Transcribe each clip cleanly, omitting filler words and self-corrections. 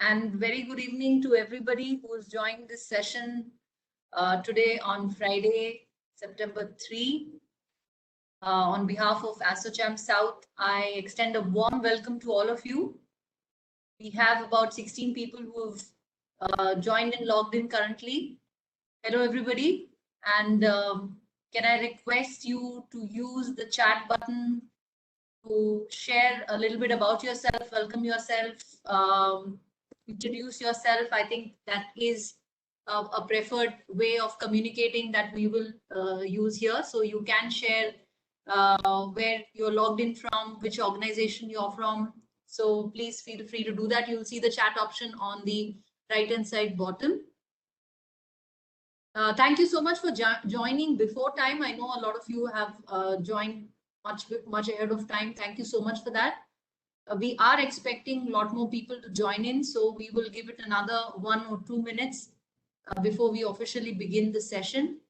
and very good evening to everybody who has joined this session today on Friday, September 3. On behalf of ASSOCHAM South, I extend a warm welcome to all of you. We have about 16 people who have joined and logged in currently. Hello, everybody. And can I request you to use the chat button to share a little bit about yourself, welcome yourself, introduce yourself. I think that is a preferred way of communicating that we will use here. So you can share where you're logged in from, which organization you're from. So please feel free to do that. You'll see the chat option on the right-hand side bottom. Thank you so much for joining before time. I know a lot of you have joined much ahead of time. Thank you so much for that. We are expecting a lot more people to join in, so we will give it another 1 or 2 minutes before we officially begin the session.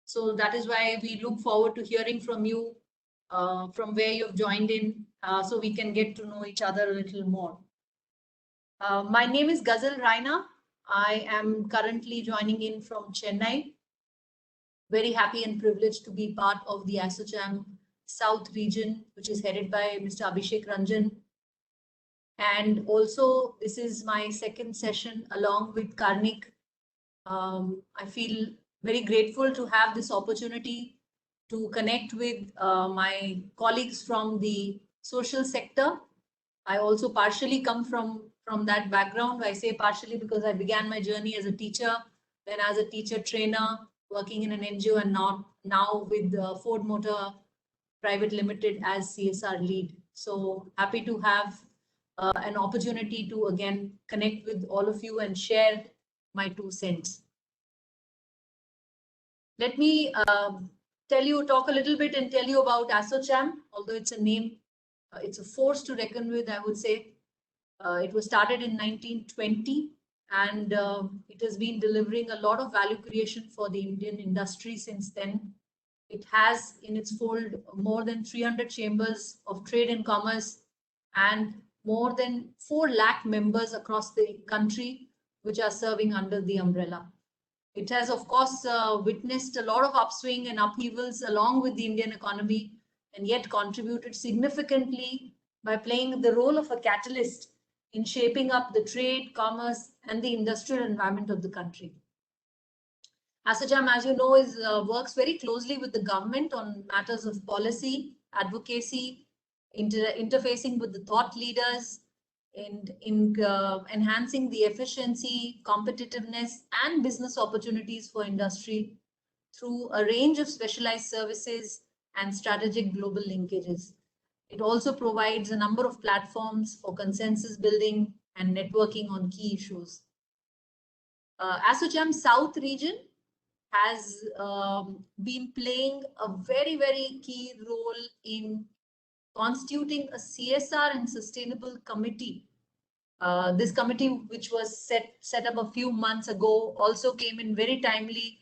So that is why we look forward to hearing from you, from where you've joined in, so we can get to know each other a little more. My name is Ghazal Raina. I am currently joining in from Chennai. Very happy and privileged to be part of the ASSOCHAM South region, which is headed by Mr. Abhishek Ranjan. And also, this is my second session along with Kanika. I feel very grateful to have this opportunity to connect with my colleagues from the social sector. I also partially come from that background. I say partially because I began my journey as a teacher, then as a teacher trainer, working in an NGO, and now with Ford Motor Private Limited as CSR lead. So happy to have an opportunity to again connect with all of you and share my 2 cents. Let me talk a little bit and tell you about ASSOCHAM. Although it's a name, it's a force to reckon with, I would say. It was started in 1920, and it has been delivering a lot of value creation for the Indian industry since then. It has in its fold more than 300 chambers of trade and commerce and more than 4 lakh members across the country, which are serving under the umbrella. It has, of course, witnessed a lot of upswing and upheavals along with the Indian economy, and yet contributed significantly by playing the role of a catalyst in shaping up the trade, commerce, and the industrial environment of the country. ASSOCHAM, as you know, works very closely with the government on matters of policy, advocacy, interfacing with the thought leaders, and in enhancing the efficiency, competitiveness, and business opportunities for industry through a range of specialized services and strategic global linkages. It also provides a number of platforms for consensus building and networking on key issues. ASSOCHAM South region has been playing a very, very key role in constituting a CSR and sustainable committee. This committee, which was set up a few months ago, also came in very timely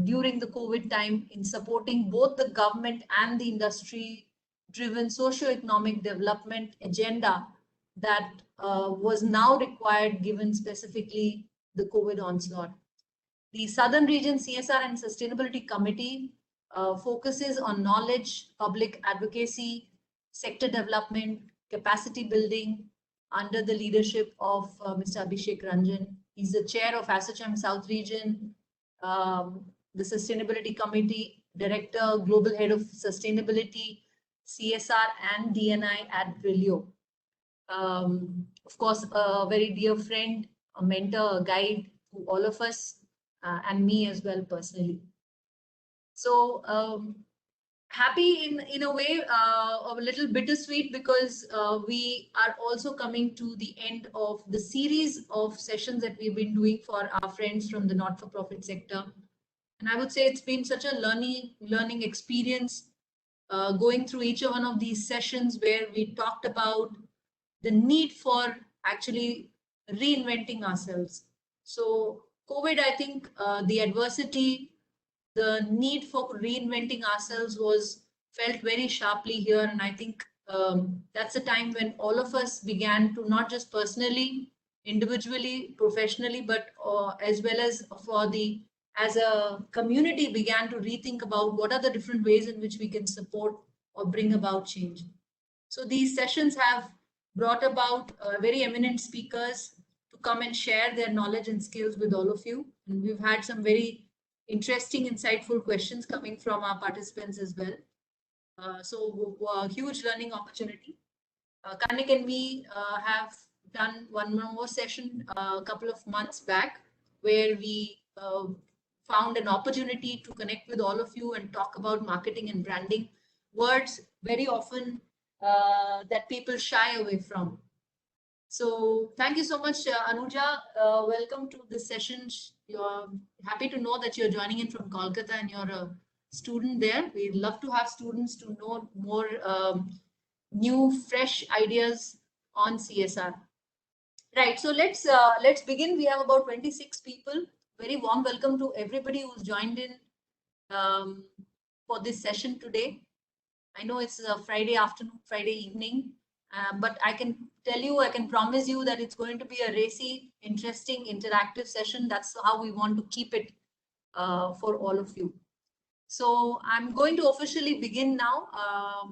during the COVID time in supporting both the government and the industry-driven socio-economic development agenda that was now required given specifically the COVID onslaught. The Southern Region CSR and Sustainability Committee focuses on knowledge, public advocacy, sector development, capacity building under the leadership of Mr. Abhishek Ranjan. He's the chair of ASSOCHAM South Region, the Sustainability Committee Director, Global Head of Sustainability, CSR and DNI at Brilio. Of course, a very dear friend, a mentor, a guide to all of us, and me as well personally. So happy in a way, a little bittersweet, because we are also coming to the end of the series of sessions that we've been doing for our friends from the not-for-profit sector. And I would say it's been such a learning experience going through each one of these sessions where we talked about the need for actually reinventing ourselves. So COVID, I think the adversity, the need for reinventing ourselves was felt very sharply here. And I think that's a time when all of us began to not just personally, individually, professionally, but as well as as a community began to rethink about what are the different ways in which we can support or bring about change. So these sessions have brought about very eminent speakers to come and share their knowledge and skills with all of you. And we've had some very interesting, insightful questions coming from our participants as well. So huge learning opportunity. Kanik and me have done one more session a couple of months back where we found an opportunity to connect with all of you and talk about marketing and branding, words very often that people shy away from. So thank you so much, Anuja. Welcome to this session. You're happy to know that you're joining in from Kolkata and you're a student there. We'd love to have students to know more new, fresh ideas on CSR. Right. So let's begin. We have about 26 people. Very warm welcome to everybody who's joined in for this session today. I know it's a Friday afternoon, Friday evening, but I can tell you, I can promise you that it's going to be a racy, interesting, interactive session. That's how we want to keep it for all of you. So I'm going to officially begin now.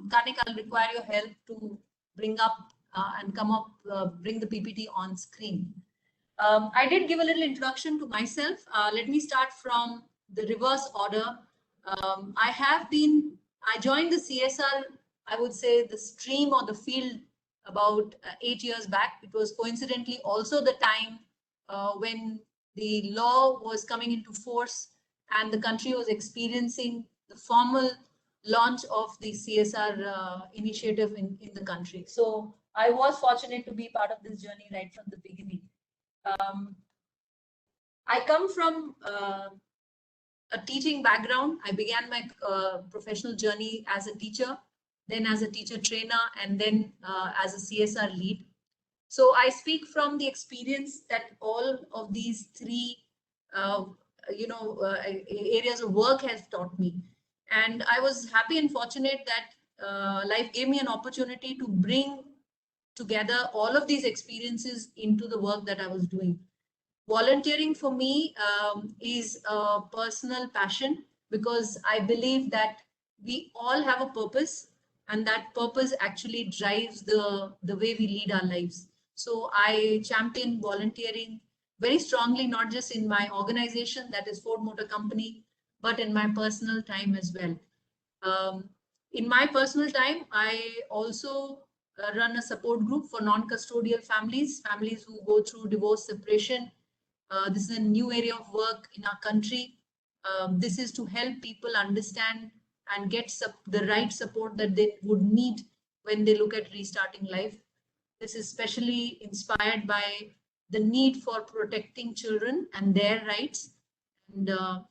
Kanika, I'll require your help to bring up and bring the PPT on screen. I did give a little introduction to myself. Let me start from the reverse order. I joined the CSR, I would say the stream or the field about 8 years back. It was coincidentally also the time when the law was coming into force and the country was experiencing the formal launch of the CSR initiative in the country. So I was fortunate to be part of this journey right from the beginning. I come from a teaching background. I began my professional journey as a teacher, then as a teacher trainer, and then as a CSR lead. So I speak from the experience that all of these three areas of work has taught me. And I was happy and fortunate that life gave me an opportunity to bring together all of these experiences into the work that I was doing. Volunteering for me is a personal passion because I believe that we all have a purpose and that purpose actually drives the way we lead our lives. So I champion volunteering very strongly, not just in my organization, that is Ford Motor Company, but in my personal time as well. In my personal time, I also run a support group for non-custodial families who go through divorce, separation. This is a new area of work in our country. This is to help people understand and get the right support that they would need when they look at restarting life. This is especially inspired by the need for protecting children and their rights. And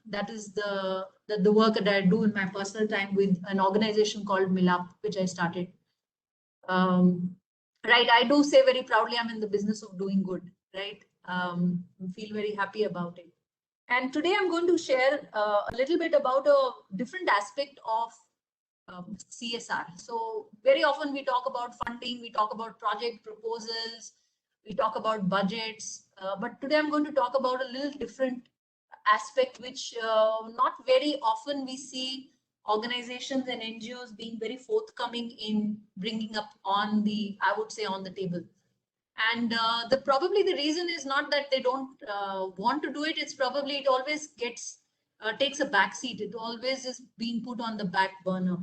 that is the work that I do in my personal time with an organization called Mila, which I started. Right, I do say very proudly, I'm in the business of doing good, right? Feel very happy about it. And today I'm going to share a little bit about a different aspect of CSR. So very often we talk about funding, we talk about project proposals, we talk about budgets, but today I'm going to talk about a little different aspect, which not very often we see organizations and NGOs being very forthcoming in bringing up on the, I would say, on the table. And probably the reason is not that they don't want to do it. It's probably it always takes a backseat. It always is being put on the back burner.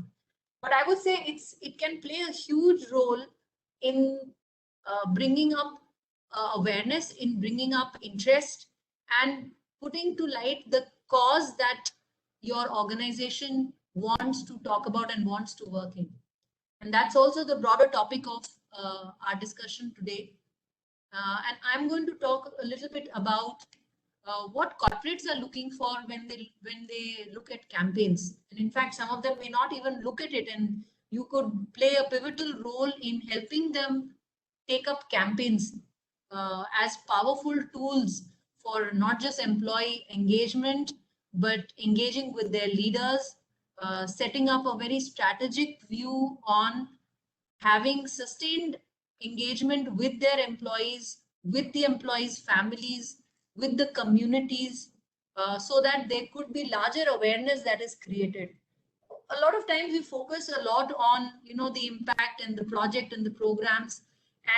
But I would say it can play a huge role in bringing up awareness, in bringing up interest, and putting to light the cause that your organization wants to talk about and wants to work in. And that's also the broader topic of our discussion today. And I'm going to talk a little bit about what corporates are looking for when they look at campaigns. And in fact, some of them may not even look at it, and you could play a pivotal role in helping them take up campaigns as powerful tools for not just employee engagement, but engaging with their leaders, setting up a very strategic view on having sustained engagement with their employees with the employees' families, with the communities, so that there could be larger awareness that is created. A lot of times we focus a lot on, the impact and the project and the programs,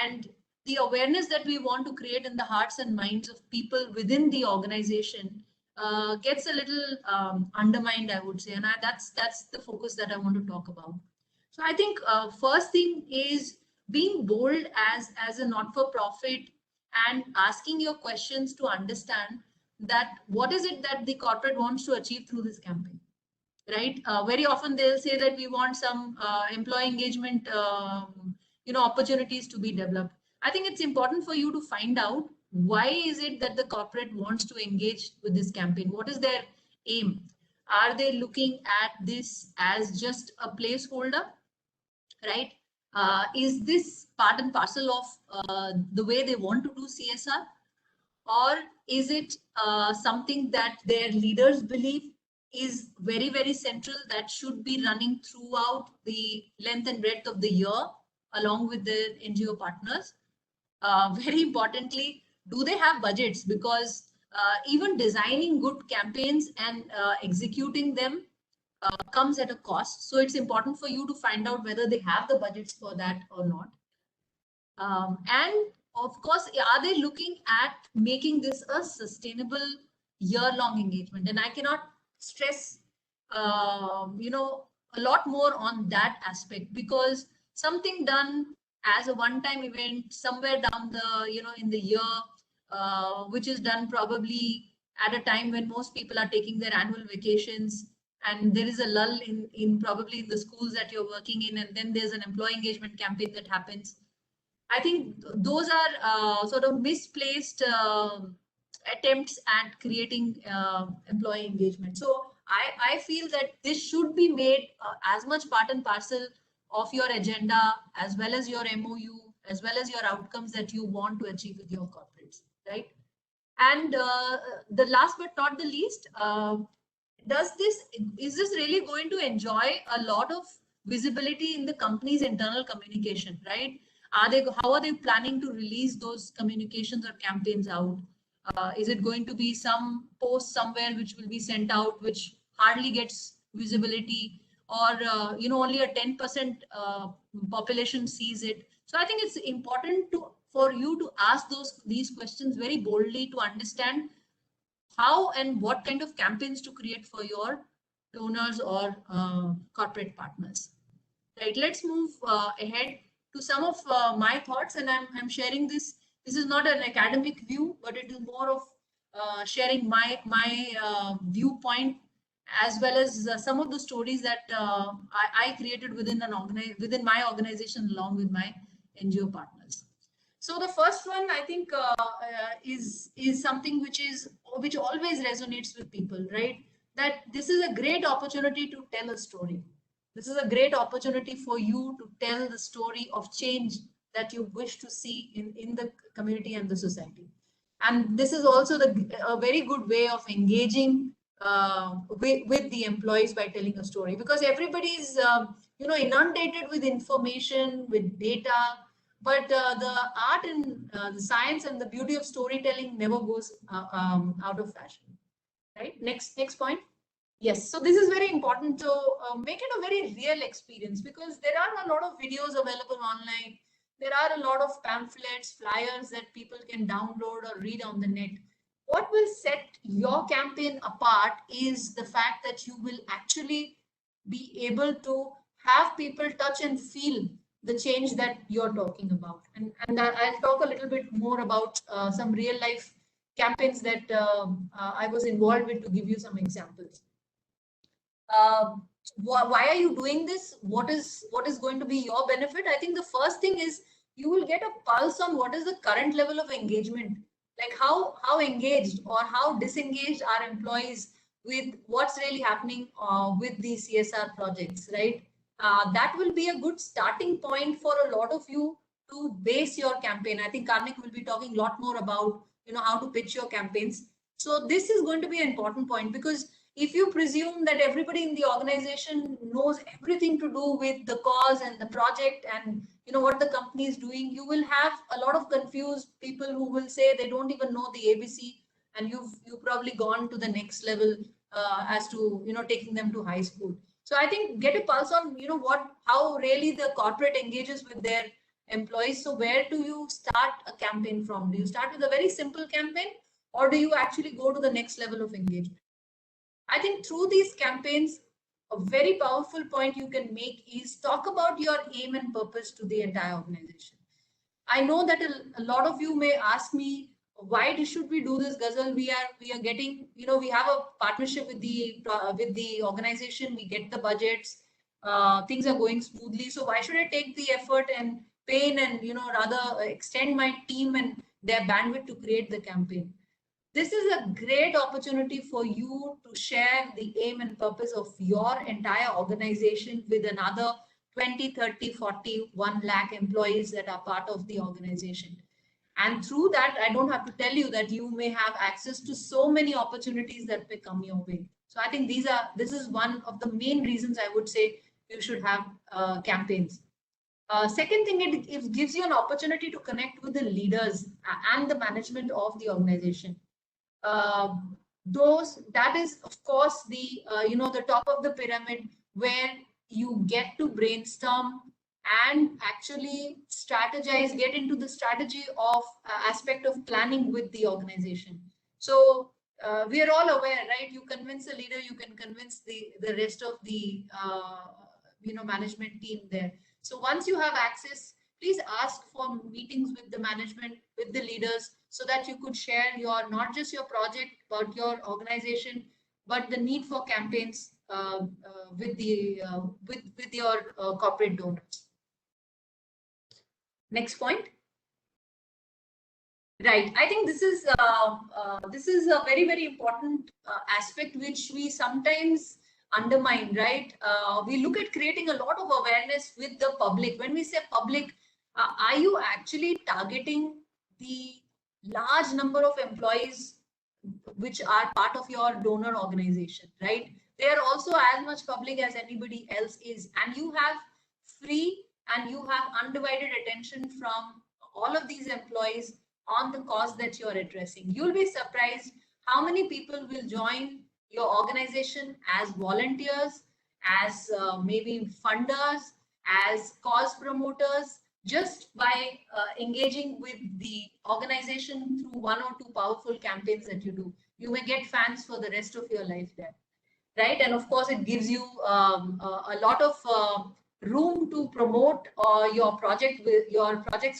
and the awareness that we want to create in the hearts and minds of people within the organization gets a little undermined, I would say. And that's the focus that I want to talk about. So I think first thing is being bold as a not-for-profit and asking your questions to understand that what is it that the corporate wants to achieve through this campaign, right? Very often they'll say that we want some employee engagement, opportunities to be developed. I think it's important for you to find out why is it that the corporate wants to engage with this campaign? What is their aim? Are they looking at this as just a placeholder, right? Is this part and parcel of the way they want to do CSR? Or is it something that their leaders believe is very, very central, that should be running throughout the length and breadth of the year along with the NGO partners? Very importantly, do they have budgets? Because even designing good campaigns and executing them comes at a cost. So it's important for you to find out whether they have the budgets for that or not. And of course, are they looking at making this a sustainable year-long engagement? And I cannot stress, a lot more on that aspect, because something done as a one-time event somewhere down the, in the year, which is done probably at a time when most people are taking their annual vacations, and there is a lull in probably in the schools that you're working in, and then there's an employee engagement campaign that happens. I think those are sort of misplaced attempts at creating employee engagement. So I feel that this should be made as much part and parcel of your agenda, as well as your MOU, as well as your outcomes that you want to achieve with your corporates, right? And the last but not the least, is this really going to enjoy a lot of visibility in the company's internal communication, right? How are they planning to release those communications or campaigns out? Is it going to be some post somewhere which will be sent out, which hardly gets visibility, or only a 10% population sees it? So I think it's important for you to ask these questions very boldly to understand how and what kind of campaigns to create for your donors or corporate partners. Right, let's move ahead to some of my thoughts, and I'm sharing this. This is not an academic view, but it is more of sharing my viewpoint, as well as some of the stories that I created within my organization along with my NGO partners. So the first one, I think, is something which always resonates with people, right? That this is a great opportunity to tell a story. This is a great opportunity for you to tell the story of change that you wish to see in the community and the society. And this is also a very good way of engaging with the employees by telling a story, because everybody is inundated with information, with data, but the art and the science and the beauty of storytelling never goes out of fashion, right? Next point. Yes, so this is very important to make it a very real experience, because there are a lot of videos available online. There are a lot of pamphlets, flyers that people can download or read on the net. What will set your campaign apart is the fact that you will actually be able to have people touch and feel the change that you're talking about. And I'll talk a little bit more about some real life campaigns that I was involved with to give you some examples. Why are you doing this? What is going to be your benefit? I think the first thing is you will get a pulse on what is the current level of engagement, like how engaged or how disengaged are employees with what's really happening with the CSR projects, right? That will be a good starting point for a lot of you to base your campaign. I think Kanika will be talking a lot more about how to pitch your campaigns. So this is going to be an important point, because if you presume that everybody in the organization knows everything to do with the cause and the project and what the company is doing, you will have a lot of confused people who will say they don't even know the ABC, and you've probably gone to the next level as to taking them to high school. So I think get a pulse on how really the corporate engages with their employees. So where do you start a campaign from? Do you start with a very simple campaign, or do you actually go to the next level of engagement? I think through these campaigns, a very powerful point you can make is talk about your aim and purpose to the entire organization. I know that a lot of you may ask me, why should we do this, Ghazal? We are getting, we have a partnership with the organization. We get the budgets. Things are going smoothly. So why should I take the effort and pain and rather extend my team and their bandwidth to create the campaign? This is a great opportunity for you to share the aim and purpose of your entire organization with another 20, 30, 40, 1 lakh employees that are part of the organization. And through that, I don't have to tell you that you may have access to so many opportunities that may come your way. So I think this is one of the main reasons I would say you should have campaigns. Second thing, it gives you an opportunity to connect with the leaders and the management of the organization. That is of course the the top of the pyramid, where you get to brainstorm and actually strategize, get into the strategy of aspect of planning with the organization. So we are all aware, right? You convince a leader, you can convince the rest of the management team there. So once you have access, please ask for meetings with the management, with the leaders, so that you could share your, not just your project, but your organization, but the need for campaigns with your corporate donors. Next point. Right. I think this is a very, very important aspect which we sometimes undermine, right? We look at creating a lot of awareness with the public. When we say public, are you actually targeting the large number of employees which are part of your donor organization, right? They are also as much public as anybody else is, and you have free and you have undivided attention from all of these employees on the cause that you're addressing. You'll be surprised how many people will join your organization as volunteers, as maybe funders, as cause promoters, just by engaging with the organization through 1 or 2 powerful campaigns that you do. You may get fans for the rest of your life there, right? And of course, it gives you a lot of room to promote your projects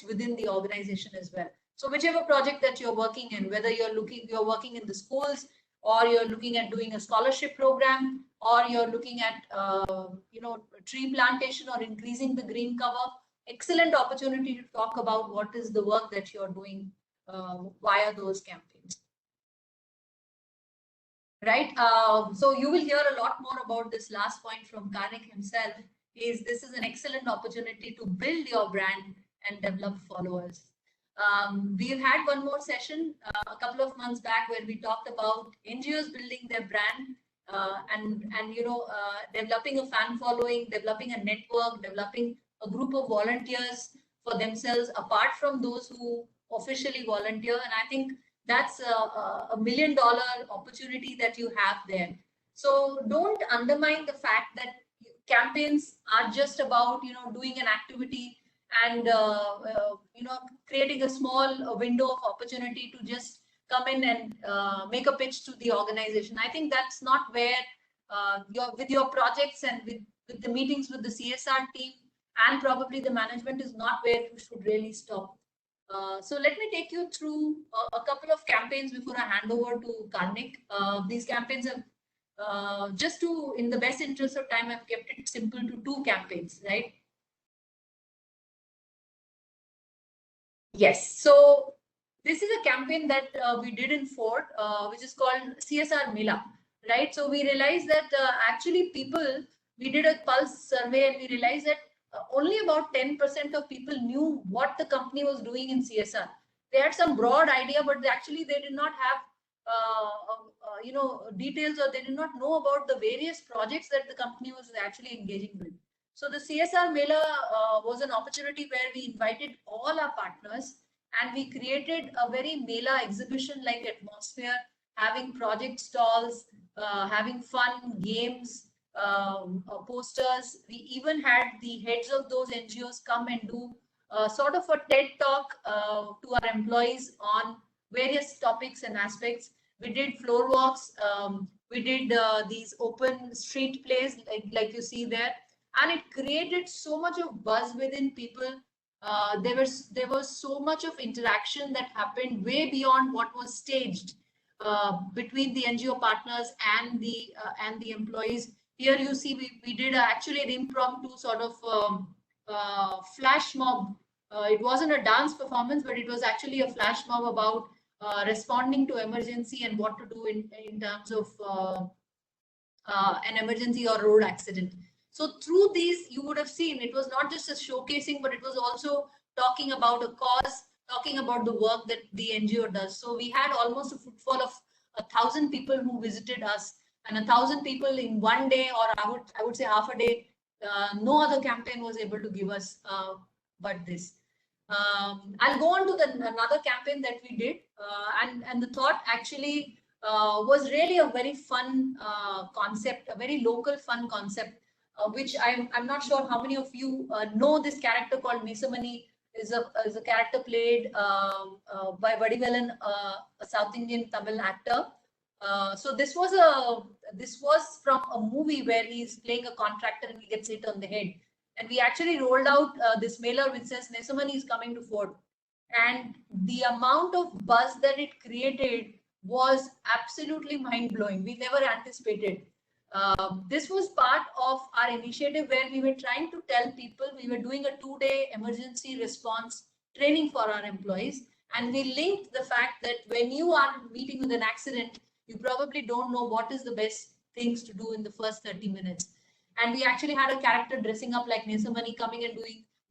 within the organization as well. So whichever project that you're working in, whether you're working in the schools, or you're looking at doing a scholarship program, or you're looking at tree plantation or increasing the green cover, excellent opportunity to talk about what is the work that you're doing via those campaigns. Right. So you will hear a lot more about this last point from Kanika himself. This is an excellent opportunity to build your brand and develop followers. We've had one more session a couple of months back where we talked about NGOs building their brand and developing a fan following, developing a network, developing a group of volunteers for themselves apart from those who officially volunteer. And I think that's a $1 million opportunity that you have there. So don't undermine the fact that campaigns are just about doing an activity and creating a small window of opportunity to just come in and make a pitch to the organization. I think that's not where with your projects and with the meetings with the CSR team and probably the management is not where you should really stop. So let me take you through a couple of campaigns before I hand over to Kanika. These campaigns have in the best interest of time, I've kept it simple to 2 campaigns, right? Yes. So this is a campaign that we did in Fort, which is called CSR Mila, right? So we realized that actually we did a pulse survey and we realized that only about 10% of people knew what the company was doing in CSR. They had some broad idea, but actually they did not have details, or they did not know about the various projects that the company was actually engaging with. So the CSR Mila was an opportunity where we invited all our partners and we created a very Mela exhibition-like atmosphere, having project stalls, having fun games, posters. We even had the heads of those NGOs come and do sort of a TED talk to our employees on various topics and aspects. We did floor walks. We did these open street plays like you see there, and it created so much of buzz within people. There was so much of interaction that happened way beyond what was staged between the NGO partners and the employees. Here you see we did actually an impromptu sort of flash mob. It wasn't a dance performance, but it was actually a flash mob about responding to emergency and what to do in terms of an emergency or road accident. So through these, you would have seen it was not just a showcasing, but it was also talking about a cause, talking about the work that the NGO does. So we had almost a footfall of 1,000 people who visited us, and 1,000 people in one day, or I would say half a day. No other campaign was able to give us but this. I'll go on to another campaign that we did, and the thought actually was really a very fun concept, a very local fun concept, which I'm not sure how many of you know this character called Mesamani. Is a character played by Vadivelan, a South Indian Tamil actor. So this was from a movie where he's playing a contractor and he gets hit on the head. And we actually rolled out this mailer which says Nesamani is coming to Ford. And the amount of buzz that it created was absolutely mind-blowing. We never anticipated. This was part of our initiative where we were trying to tell people we were doing a 2-day emergency response training for our employees. And we linked the fact that when you are meeting with an accident, you probably don't know what is the best things to do in the first 30 minutes. And we actually had a character dressing up like Nesamani, coming and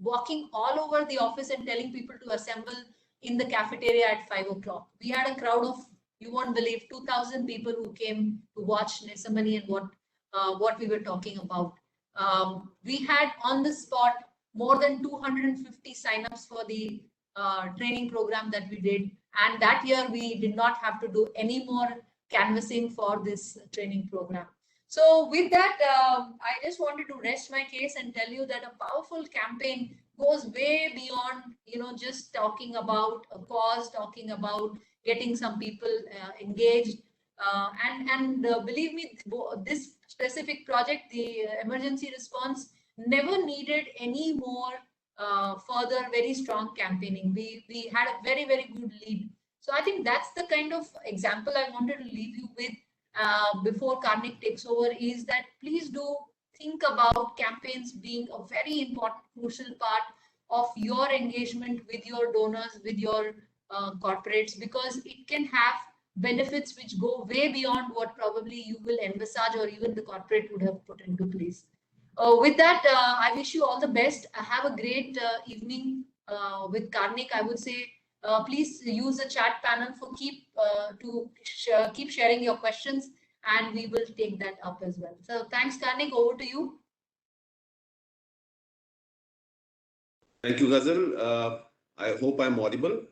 walking all over the office and telling people to assemble in the cafeteria at 5 o'clock. We had a crowd of, you won't believe, 2,000 people who came to watch Nesamani and what we were talking about. We had on the spot more than 250 signups for the training program that we did. And that year we did not have to do any more canvassing for this training program. So with that, I just wanted to rest my case and tell you that a powerful campaign goes way beyond, just talking about a cause, talking about getting some people engaged. And believe me, this specific project, the emergency response, never needed any more further very strong campaigning. We had a very, very good lead. So I think that's the kind of example I wanted to leave you with before Kanika takes over, is that please do think about campaigns being a very important, crucial part of your engagement with your donors, with your corporates, because it can have benefits which go way beyond what probably you will envisage or even the corporate would have put into place. With that, I wish you all the best. Have a great evening with Kanika. I would say please use the chat panel for keep sharing your questions, and we will take that up as well. So thanks, Kanika. Over to you. Thank you, Ghazal. I hope I'm audible.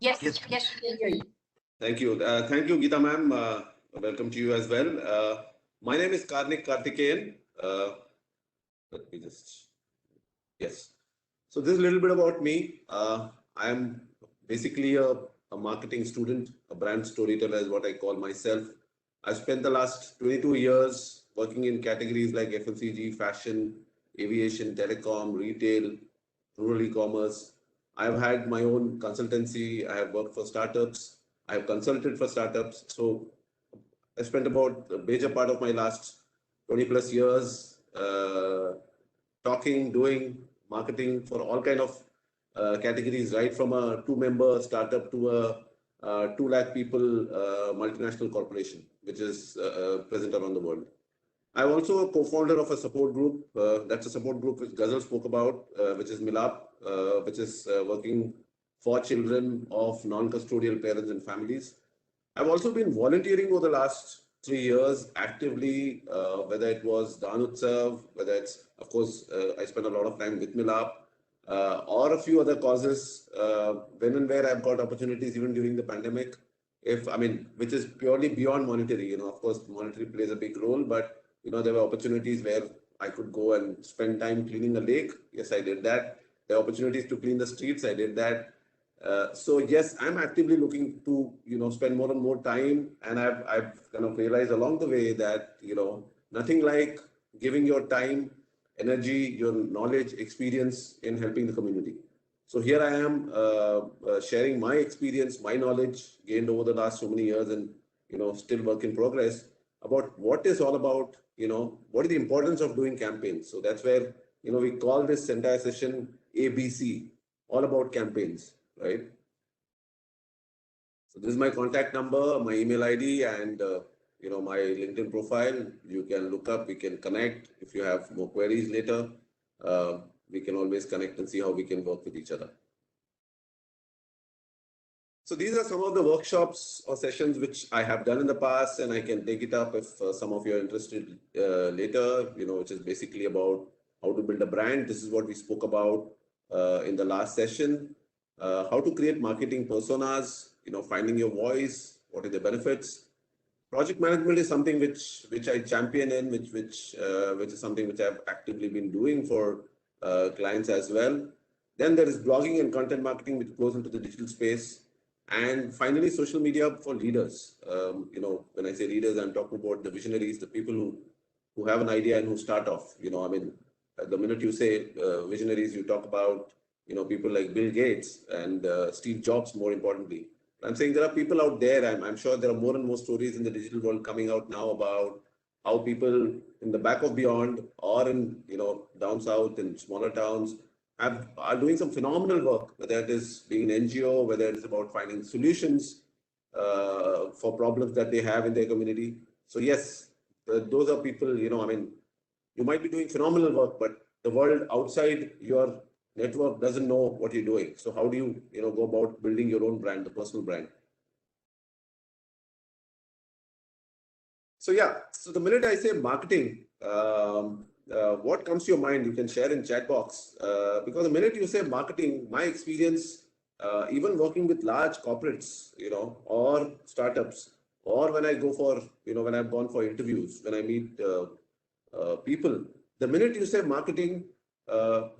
Yes. Thank you. Thank you, Geeta ma'am. Welcome to you as well. My name is Kanika Karthikeyan. Let me just, yes. So this is a little bit about me. I am basically a marketing student, a brand storyteller is what I call myself. I've spent the last 22 years working in categories like FMCG, fashion, aviation, telecom, retail, rural e-commerce. I've had my own consultancy. I have worked for startups. I have consulted for startups. So I spent about a major part of my last 20 plus years talking, doing marketing for all kind of categories, right from a 2-member startup to a 2 lakh people multinational corporation, which is present around the world. I'm also a co-founder of a support group. That's a support group which Ghazal spoke about, which is Milap, which is working for children of non-custodial parents and families. I've also been volunteering over the last 3 years actively, whether it was Dan Utsav, whether it's, of course, I spent a lot of time with Milap, or a few other causes, when and where I've got opportunities, even during the pandemic. Which is purely beyond monetary, of course, monetary plays a big role, but, there were opportunities where I could go and spend time cleaning a lake. Yes, I did that. There are opportunities to clean the streets. I did that. So yes, I'm actively looking to spend more and more time, and I've kind of realized along the way that nothing like giving your time, energy, your knowledge, experience in helping the community. So here I am sharing my experience, my knowledge gained over the last so many years, and still work in progress about what is all about. What is the importance of doing campaigns. So that's where we call this entire session ABC, all about campaigns. Right. So this is my contact number, my email ID, and my LinkedIn profile. You can look up, we can connect. If you have more queries later, we can always connect and see how we can work with each other. So these are some of the workshops or sessions which I have done in the past, and I can take it up if some of you are interested later, which is basically about how to build a brand. This is what we spoke about in the last session. How to create marketing personas, finding your voice, what are the benefits. Project management is something which I champion in, which is something which I've actively been doing for clients as well. Then there is blogging and content marketing, which goes into the digital space. And finally, social media for leaders. When I say leaders, I'm talking about the visionaries, the people who have an idea and who start off. The minute you say visionaries, you talk about people like Bill Gates and Steve Jobs, more importantly. I'm saying there are people out there. I'm sure there are more and more stories in the digital world coming out now about how people in the back of beyond or in down south in smaller towns are doing some phenomenal work, whether it is being an NGO, whether it is about finding solutions for problems that they have in their community. So yes, those are people, you might be doing phenomenal work, but the world outside your network doesn't know what you're doing. So how do you, go about building your own brand, the personal brand? So yeah, so the minute I say marketing, what comes to your mind? You can share in chat box, because the minute you say marketing, my experience, even working with large corporates, or startups, or when I go for, when I've gone for interviews, when I meet people, the minute you say marketing,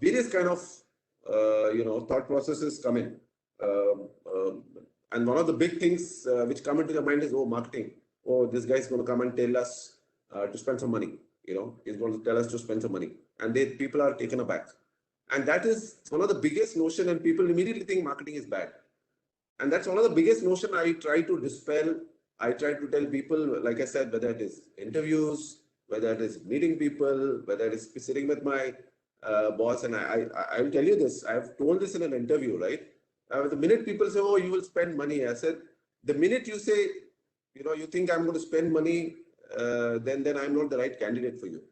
various kind of, thought processes come in. And one of the big things which come into the mind is, oh, marketing. Oh, this guy's going to come and tell us to spend some money. He's going to tell us to spend some money. And people are taken aback. And that is one of the biggest notion, and people immediately think marketing is bad. And that's one of the biggest notion I try to dispel. I try to tell people, like I said, whether it is interviews, whether it is meeting people, whether it is sitting with my boss. And I will tell you this, I've told this in an interview, right? The minute people say, oh, you will spend money, I said, the minute you say, you think I'm going to spend money, then I'm not the right candidate for you,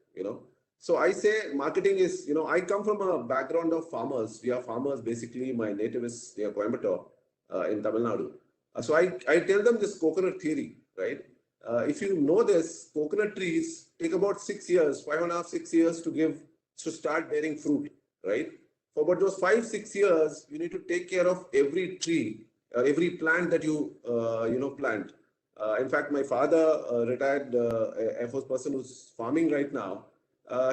So I say marketing is, I come from a background of farmers. We are farmers, basically. My native is near Coimbatore in Tamil Nadu. So I tell them this coconut theory, right? If you know this, coconut trees take about 6 years, 5.5, 6 years to start bearing fruit, right? For about those 5-6 years, you need to take care of every tree, every plant that you, plant. In fact, my father, retired Air Force person who's farming right now,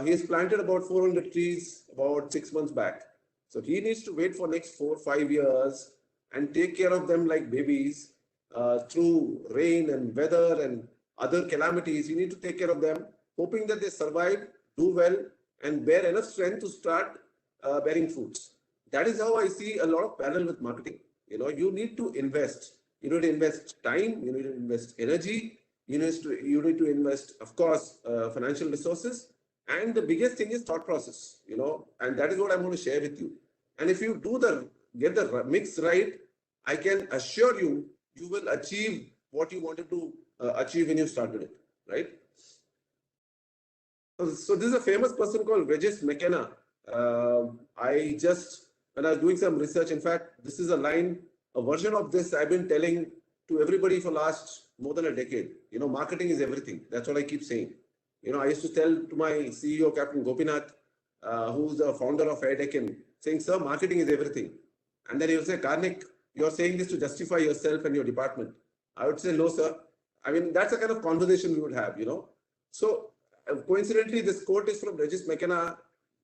he has planted about 400 trees about 6 months back. So he needs to wait for next 4-5 years and take care of them like babies through rain and weather and other calamities. You need to take care of them, hoping that they survive, do well, and bear enough strength to start bearing fruits. That is how I see a lot of parallel with marketing. You need to invest. You need to invest time. You need to invest energy. You need to invest, of course, financial resources. And the biggest thing is thought process. And that is what I'm going to share with you. And if you get the mix right, I can assure you, you will achieve what you wanted to achieve when you started it, right? So this is a famous person called Regis McKenna. I just when I was doing some research, in fact, this is a version of this I've been telling to everybody for last more than a decade. Marketing is everything. That's what I keep saying. I used to tell to my CEO, Captain Gopinath, who's the founder of Airdecan, saying, sir, marketing is everything. And then he'll say, Karnik, you're saying this to justify yourself and your department. I would say, no, sir. I mean, that's the kind of conversation we would have, So, coincidentally, this quote is from Regis McKenna,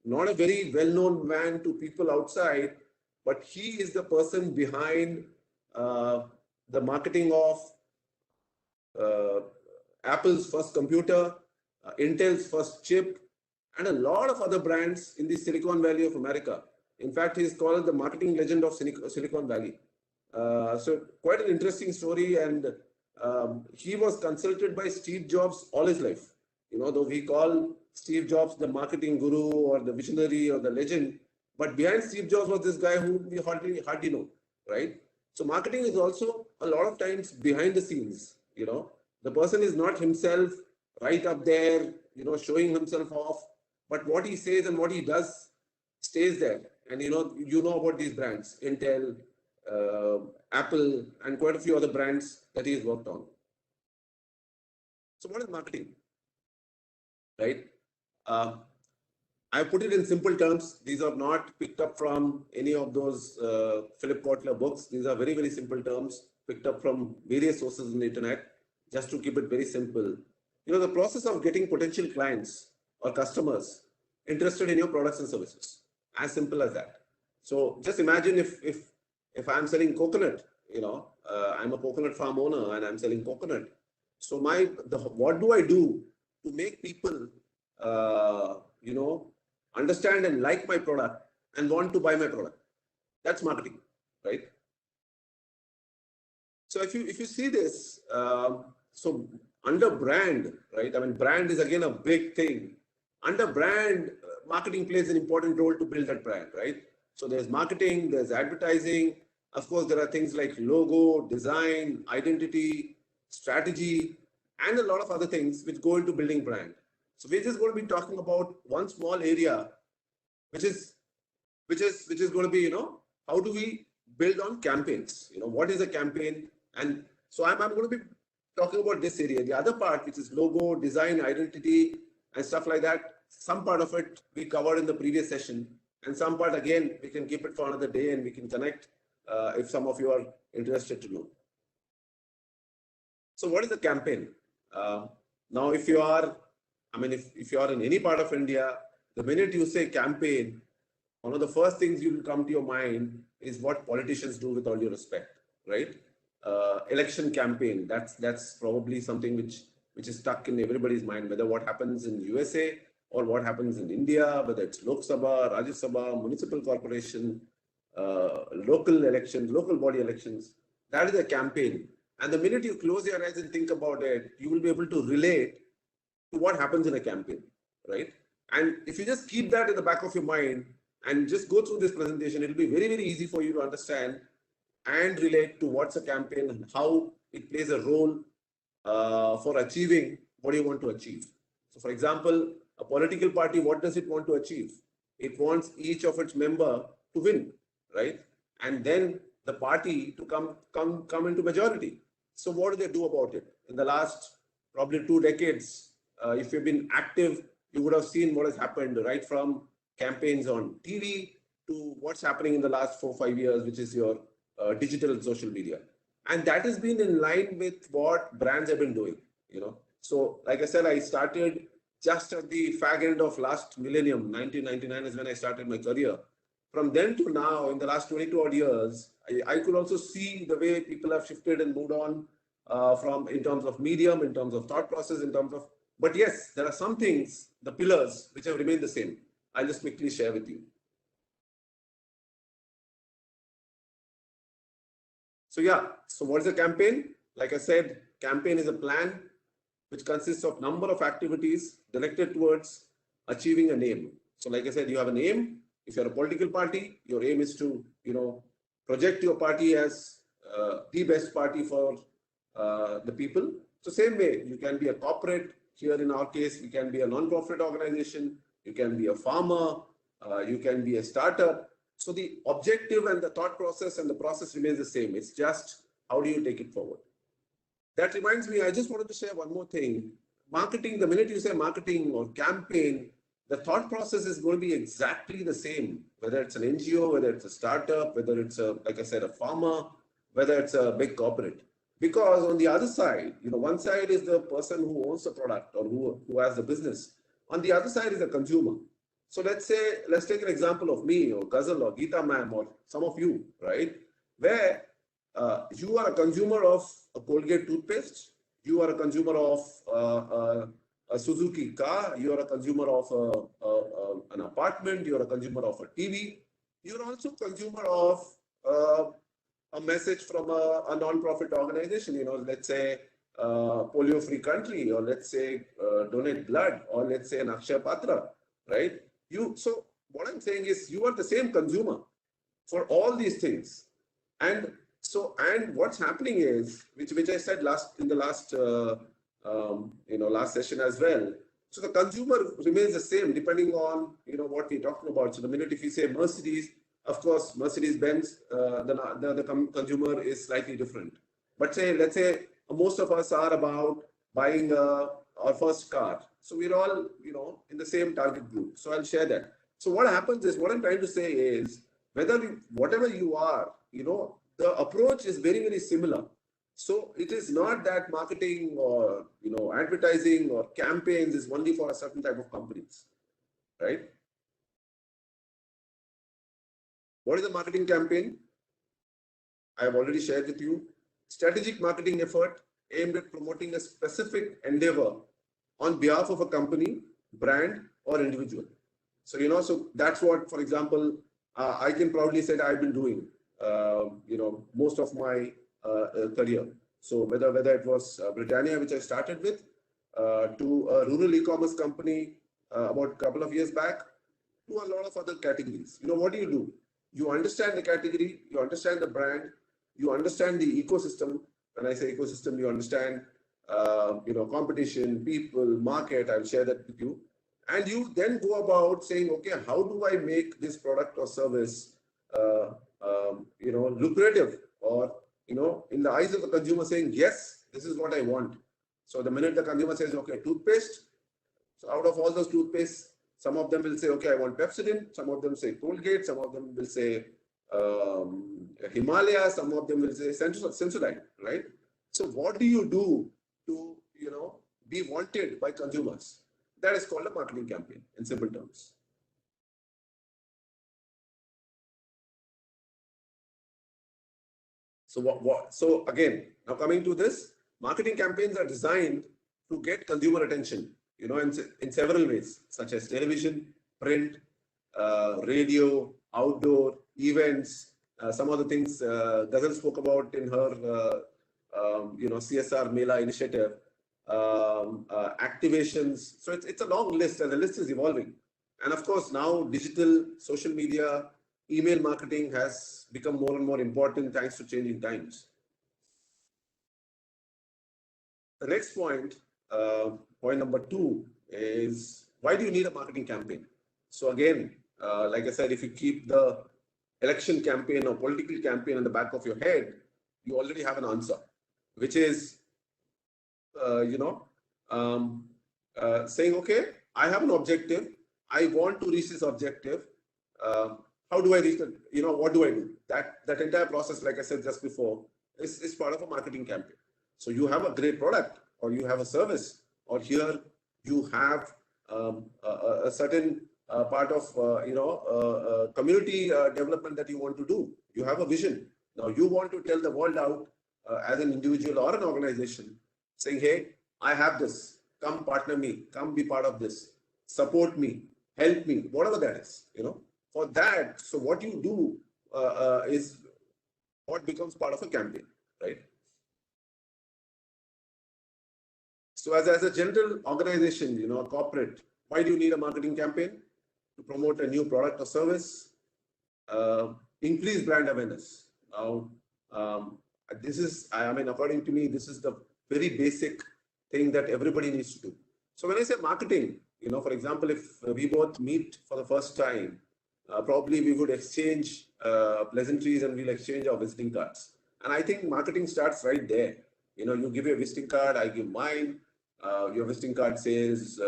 not a very well-known man to people outside, but he is the person behind the marketing of Apple's first computer, Intel's first chip, and a lot of other brands in the Silicon Valley of America. In fact, he is called the marketing legend of Silicon Valley. So quite an interesting story. And he was consulted by Steve Jobs all his life. Though we call Steve Jobs the marketing guru or the visionary or the legend, but behind Steve Jobs was this guy who we hardly know, right? So marketing is also a lot of times behind the scenes. The person is not himself right up there, showing himself off, but what he says and what he does stays there. And you know about these brands, Intel, Apple, and quite a few other brands that he has worked on. So what is marketing? Right? I put it in simple terms. These are not picked up from any of those Philip Kotler books. These are very, very simple terms picked up from various sources on the internet, just to keep it very simple. The process of getting potential clients or customers interested in your products and services. As simple as that. So just imagine if I'm selling coconut, I'm a coconut farm owner and I'm selling coconut. So what do I do to make people, understand and like my product and want to buy my product? That's marketing, right? So if you see this, so under brand, right? I mean, brand is again a big thing. Under brand, marketing plays an important role to build that brand, right? So there's marketing, there's advertising. Of course, there are things like logo, design, identity, strategy, and a lot of other things which go into building brand. So we're just going to be talking about one small area, which is going to be, how do we build on campaigns? What is a campaign? And so I'm going to be talking about this area. The other part, which is logo, design, identity, and stuff like that, some part of it we covered in the previous session, and some part again we can keep it for another day and we can connect if some of you are interested to know. So what is a campaign? Now if you are in any part of India, the minute you say campaign, one of the first things you will come to your mind is what politicians do, with all due respect, right? Election campaign, that's probably something which is stuck in everybody's mind, whether what happens in USA or what happens in India, whether it's Lok Sabha, Rajya Sabha, municipal corporation, local elections, local body elections. That is a campaign. And the minute you close your eyes and think about it, you will be able to relate to what happens in a campaign, right? And if you just keep that in the back of your mind and just go through this presentation, it will be very, very easy for you to understand and relate to what's a campaign and how it plays a role for achieving what you want to achieve. So for example, a political party, what does it want to achieve? It wants each of its member to win, right? And then the party to come into majority. So what do they do about it? In the last probably 2 decades, if you've been active, you would have seen what has happened, right from campaigns on TV to what's happening in the last 4-5 years, which is your digital and social media. And that has been in line with what brands have been doing, So like I said, I started just at the fag end of last millennium. 1999 is when I started my career. From then to now, in the last 22 odd years, I could also see the way people have shifted and moved on from in terms of medium, in terms of thought process, in terms of, but yes, there are some things, the pillars, which have remained the same. I'll just quickly share with you. So yeah, so what is a campaign? Like I said, campaign is a plan which consists of number of activities directed towards achieving a name. So like I said, you have an aim. If you're a political party, your aim is to, project your party as the best party for the people. So same way, you can be a corporate. Here in our case, we can be a non-profit organization. You can be a farmer. You can be a startup. So the objective and the thought process and the process remains the same. It's just how do you take it forward? That reminds me, I just wanted to share one more thing. Marketing, the minute you say marketing or campaign, the thought process is going to be exactly the same, whether it's an NGO, whether it's a startup, whether it's a, like I said, a farmer, whether it's a big corporate. Because on the other side, one side is the person who owns the product or who has the business. On the other side is the consumer. So let's take an example of me or Ghazal or Geeta ma'am or some of you, right? Where you are a consumer of a Colgate toothpaste, you are a consumer of a Suzuki car, you are a consumer of an apartment, you are a consumer of a TV, you're also a consumer of a message from a non-profit organization, let's say polio-free country, or let's say donate blood, or let's say an Akshaya Patra, right? So what I'm saying is you are the same consumer for all these things. And what's happening is, which I said in the last session as well. So the consumer remains the same depending on what we're talking about. So the minute if you say Mercedes, of course Mercedes-Benz, the consumer is slightly different. But let's say most of us are about buying our first car. So we're all in the same target group. So I'll share that. So what happens is, what I'm trying to say is, whatever you are, the approach is very, very similar. So it is not that marketing or advertising or campaigns is only for a certain type of companies, right? What is a marketing campaign? I have already shared with you. Strategic marketing effort aimed at promoting a specific endeavor on behalf of a company, brand, or individual. So so that's what, for example, I can proudly say that I've been doing. Most of my career. So whether it was Britannia, which I started with, to a rural e-commerce company about a couple of years back, to a lot of other categories. What do? You understand the category, you understand the brand, you understand the ecosystem. When I say ecosystem, you understand competition, people, market. I'll share that with you. And you then go about saying, okay, how do I make this product or service lucrative, or in the eyes of the consumer saying, yes, this is what I want. So the minute the consumer says, okay, toothpaste, so out of all those toothpaste, some of them will say, okay, I want Pepsodent, some of them say Colgate, some of them will say Himalaya, some of them will say Sensodyne, right? So what do you do to be wanted by consumers? That is called a marketing campaign in simple terms. So again, now coming to this, marketing campaigns are designed to get consumer attention, in several ways, such as television, print, radio, outdoor, events, some of the things Ghazal spoke about in her, CSR Mila initiative, activations. So it's a long list, and the list is evolving. And of course, now digital, social media, email marketing has become more and more important thanks to changing times. The next point, point number 2, is why do you need a marketing campaign? So again, like I said, if you keep the election campaign or political campaign in the back of your head, you already have an answer, which is, saying, okay, I have an objective. I want to reach this objective. How do I reach it? What do I do? That entire process, like I said just before, is part of a marketing campaign. So you have a great product, or you have a service, or here you have a certain part of community development that you want to do. You have a vision. Now you want to tell the world out as an individual or an organization, saying, hey, I have this. Come partner me. Come be part of this. Support me. Help me. Whatever that is. For that, so what you do is what becomes part of a campaign, right? So as a general organization, a corporate, why do you need a marketing campaign? To promote a new product or service, increase brand awareness. Now, this is, according to me, this is the very basic thing that everybody needs to do. So when I say marketing, for example, if we both meet for the first time, probably we would exchange pleasantries and we'll exchange our visiting cards. And I think marketing starts right there. You give your visiting card, I give mine. Your visiting card says,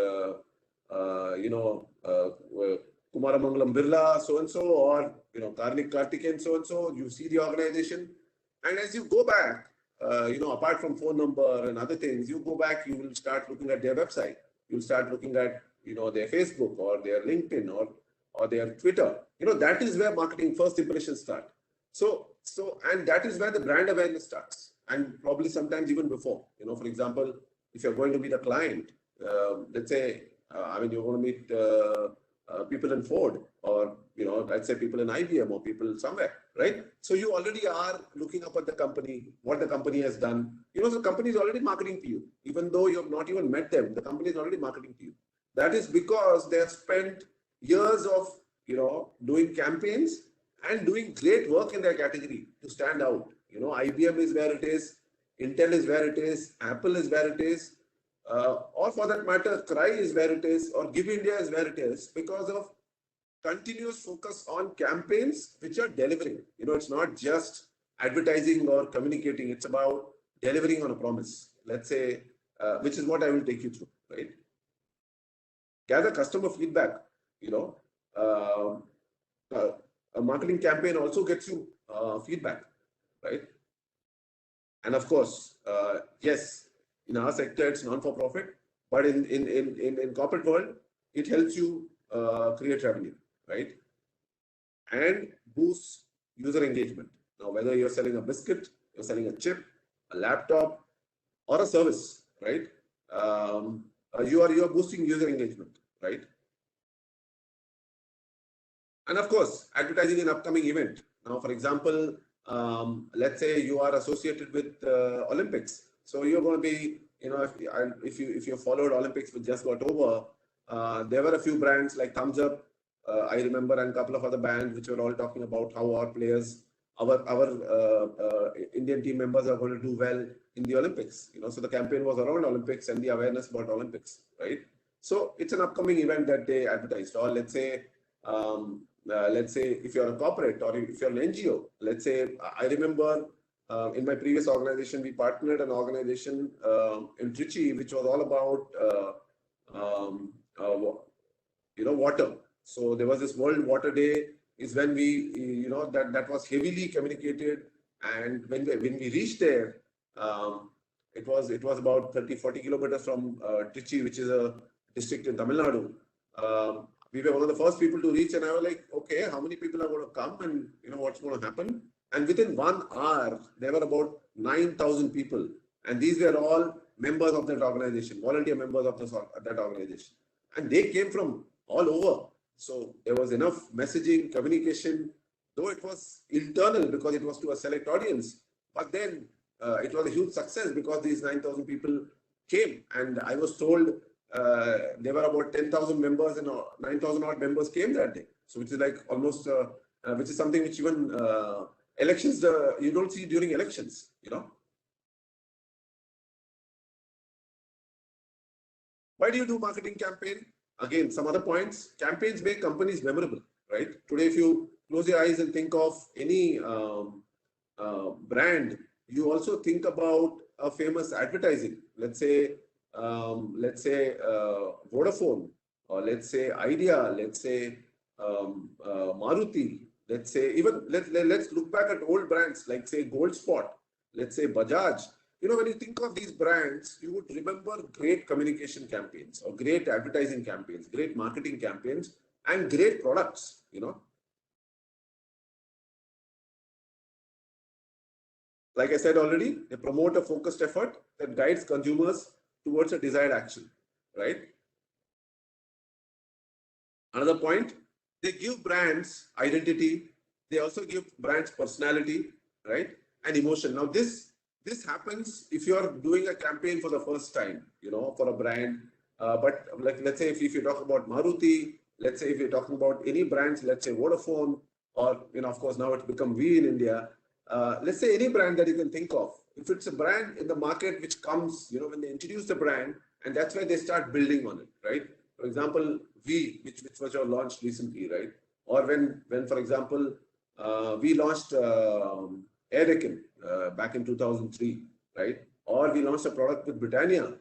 Kumaramangalam Birla, so and so, or Karnik Kartikeyan, so and so. You see the organization, and as you go back, apart from phone number and other things, you go back, you will start looking at their website. You'll start looking at their Facebook or their LinkedIn or their Twitter. That is where marketing first impressions start. And that is where the brand awareness starts, and probably sometimes even before. For example, if you're going to meet a client, let's say, you're going to meet people in Ford, or let's say people in IBM or people somewhere, right? So you already are looking up at the company, what the company has done. The company is already marketing to you, even though you have not even met them. The company is already marketing to you. That is because they have spent years of doing campaigns and doing great work in their category to stand out. IBM is where it is, Intel is where it is, Apple is where it is, or for that matter, Cry is where it is, or Give India is where it is, because of continuous focus on campaigns which are delivering. It's not just advertising or communicating, it's about delivering on a promise, let's say, which is what I will take you through, right? Gather customer feedback. A marketing campaign also gets you feedback, right? And of course, yes, in our sector, it's non-for-profit, but in corporate world, it helps you create revenue, right? And boosts user engagement. Now, whether you're selling a biscuit, you're selling a chip, a laptop, or a service, right? You are boosting user engagement, right? And of course, advertising an upcoming event. Now, for example, let's say you are associated with Olympics. So you're going to be, if you followed Olympics which just got over, there were a few brands like Thumbs Up, I remember, and a couple of other brands which were all talking about how our players, our Indian team members are going to do well in the Olympics. So the campaign was around Olympics and the awareness about Olympics, right? So it's an upcoming event that they advertised. Or let's say if you're a corporate or if you're an NGO, let's say, I remember in my previous organization, we partnered an organization in Trichy, which was all about, water. So there was this World Water Day is when we, that was heavily communicated. And when we reached there, it was about 30-40 kilometers from Trichy, which is a district in Tamil Nadu. We were one of the first people to reach, and I was like, okay, how many people are going to come, and what's going to happen? And within 1 hour, there were about 9,000 people, and these were all members of that organization, volunteer members of that organization, and they came from all over. So there was enough messaging, communication, though it was internal because it was to a select audience, but then it was a huge success because these 9,000 people came, and I was told there were about 10,000 members and 9,000 odd members came that day. So which is like almost, which is something which even elections, you don't see during elections, Why do you do marketing campaign? Again, some other points. Campaigns make companies memorable, right? Today, if you close your eyes and think of any brand, you also think about a famous advertising. Let's say Vodafone, or let's say Idea, let's say Maruti, let's say even let's look back at old brands like say Gold Spot, let's say Bajaj. When you think of these brands, you would remember great communication campaigns or great advertising campaigns, great marketing campaigns, and great products, Like I said already, they promote a focused effort that guides consumers towards a desired action, right? Another point, they give brands identity. They also give brands personality, right? And emotion. Now, this happens if you're doing a campaign for the first time, for a brand. But like, let's say if you talk about Maruti, let's say if you're talking about any brands, let's say Vodafone, or, of course, now it's become We in India. Let's say any brand that you can think of. If it's a brand in the market which comes, when they introduce the brand, and that's where they start building on it, right? For example, which was your launched recently, right? or when for example, we launched Air back in 2003, right? Or we launched a product with Britannia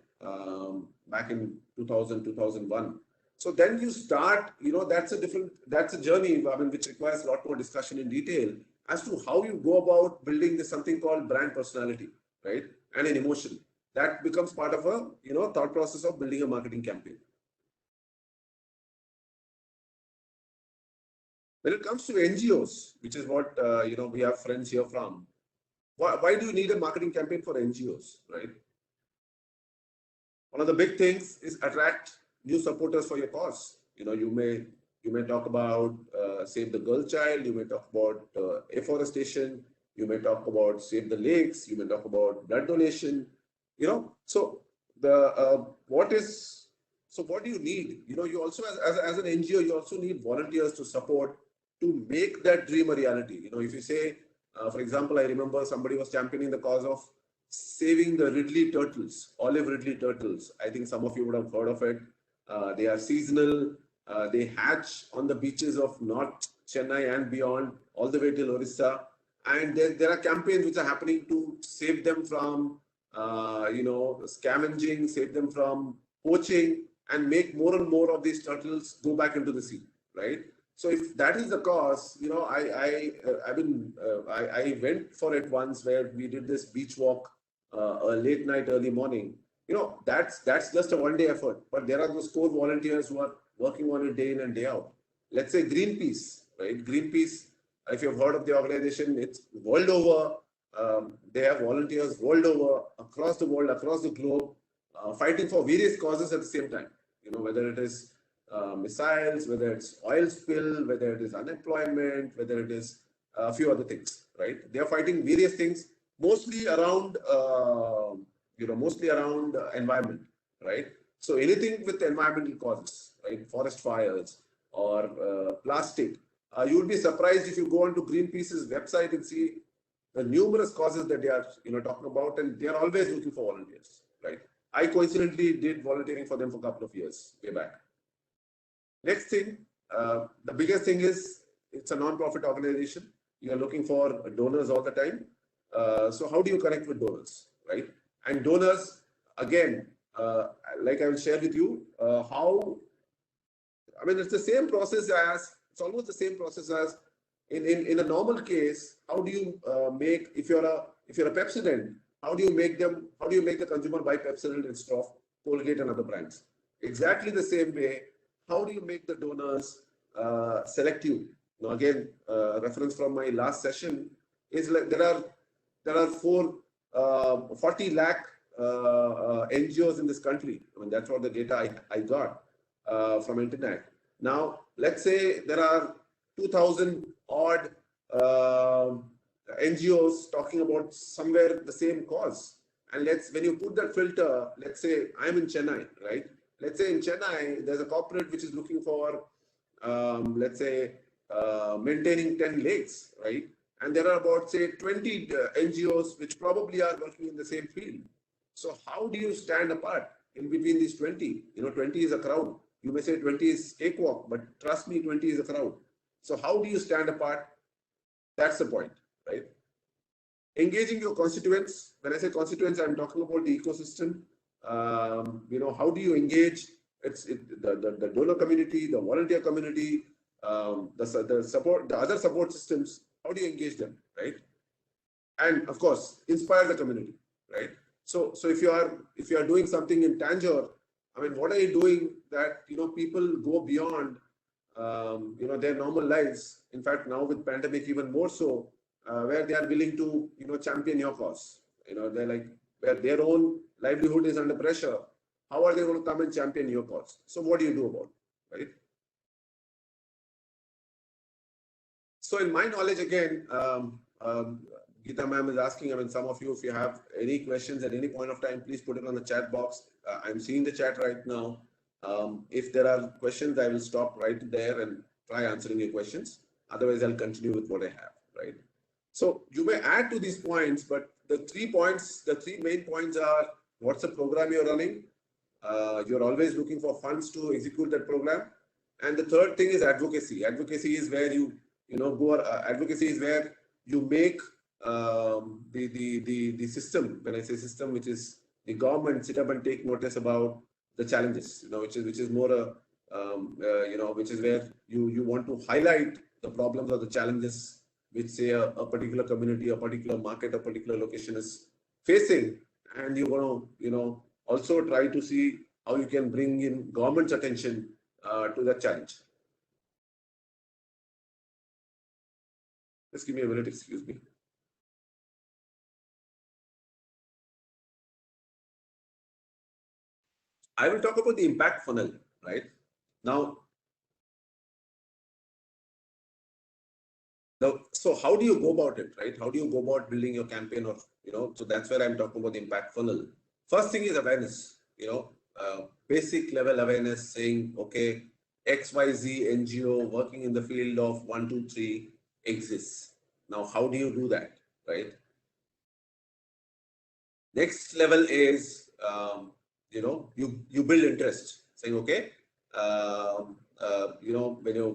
back in 2000, 2001. So then you start, that's a journey, I mean, which requires a lot more discussion in detail as to how you go about building this something called brand personality, right? And an emotion. That becomes part of a, thought process of building a marketing campaign. When it comes to NGOs, which is what, we have friends here from, why do you need a marketing campaign for NGOs, right? One of the big things is attract new supporters for your cause. You may talk about Save the Girl Child, you may talk about afforestation, you may talk about Save the Lakes, you may talk about blood donation, So what do you need? You also, as an NGO, you also need volunteers to support, to make that dream a reality. If you say, for example, I remember somebody was championing the cause of saving the Ridley turtles, olive Ridley turtles. I think some of you would have heard of it. They are seasonal. They hatch on the beaches of North Chennai and beyond, all the way till Orissa. And there are campaigns which are happening to save them from, scavenging, save them from poaching, and make more and more of these turtles go back into the sea, right? So if that is the cause, I went for it once where we did this beach walk, a late night, early morning. That's just a one-day effort, but there are those core volunteers who are working on it day in and day out. Let's say Greenpeace, right? Greenpeace, if you've heard of the organization, it's world over. They have volunteers world over, across the world, across the globe, fighting for various causes at the same time. Whether it is missiles, whether it's oil spill, whether it is unemployment, whether it is a few other things, right? They are fighting various things, mostly around, environment, right? So anything with environmental causes, right? Forest fires or plastic. You would be surprised if you go onto Greenpeace's website and see the numerous causes that they are, talking about, and they are always looking for volunteers, right? I coincidentally did volunteering for them for a couple of years way back. Next thing, the biggest thing is it's a non-profit organization. You are looking for donors all the time. So how do you connect with donors, right? And donors, again, like I will share with you, it's the same process as, it's almost the same process as in a normal case. How do you make, if you're a Pepsodent, how do you make the consumer buy Pepsodent instead of Colgate and other brands? Exactly the same way. How do you make the donors select you? Now, again, reference from my last session is like there are 40 lakh NGOs in this country. That's what the data I got from internet. Now, let's say there are 2,000 odd NGOs talking about somewhere the same cause. And when you put that filter, let's say I'm in Chennai, right? Let's say in Chennai, there's a corporate which is looking for, maintaining 10 lakes, right? And there are about, say, 20 NGOs which probably are working in the same field. So how do you stand apart in between these 20? 20 is a crowd. You may say 20 is cakewalk, but trust me, 20 is a crowd. So how do you stand apart? That's the point, right? Engaging your constituents. When I say constituents, I'm talking about the ecosystem. How do you engage? The donor community, the volunteer community, the other support systems. How do you engage them, right? And of course, inspire the community, right? So if you are doing something in Tanjore, what are you doing that people go beyond their normal lives? In fact, now with pandemic, even more so, where they are willing to champion your cause. They're like, where their own livelihood is under pressure. How are they going to come and champion your cause? So what do you do about it, right? So in my knowledge, again, Geeta ma'am is asking, some of you, if you have any questions at any point of time, please put it on the chat box. I'm seeing the chat right now. If there are questions, I will stop right there and try answering your questions. Otherwise, I'll continue with what I have, right? So you may add to these points, but the three main points are: what's the program you're running? You're always looking for funds to execute that program. And the third thing is advocacy. Advocacy is where advocacy is where you make the system. When I say system, which is the government, sit up and take notice about the challenges. Which is more which is where you want to highlight the problems or the challenges which say a particular community, a particular market, a particular location is facing, and you want to also try to see how you can bring in government's attention to that challenge. Just give me a minute, excuse me. I will talk about the impact funnel, right? Now, so how do you go about it, right? How do you go about building your campaign, or so that's where I'm talking about the impact funnel. First thing is awareness, basic level awareness, saying, okay, XYZ NGO working in the field of 1, 2, 3 exists. Now, how do you do that, right? Next level is, you build interest, saying, okay, when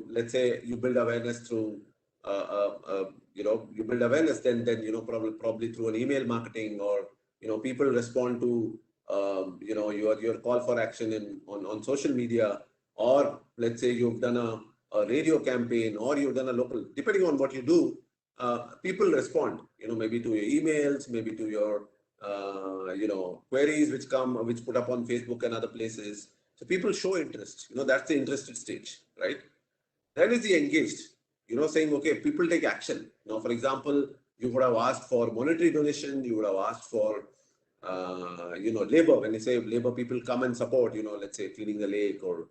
let's say you build awareness through, you build awareness, then probably through an email marketing, or people respond to your call for action on social media, or let's say you've done a radio campaign, or you've done a local, depending on what you do, people respond, maybe to your emails, maybe to your queries which put up on Facebook and other places. So people show interest. That's the interested stage, right? Then is the engaged. Saying, okay, people take action. For example, you would have asked for monetary donation. You would have asked for labor. When you say labor, people come and support. Let's say cleaning the lake, or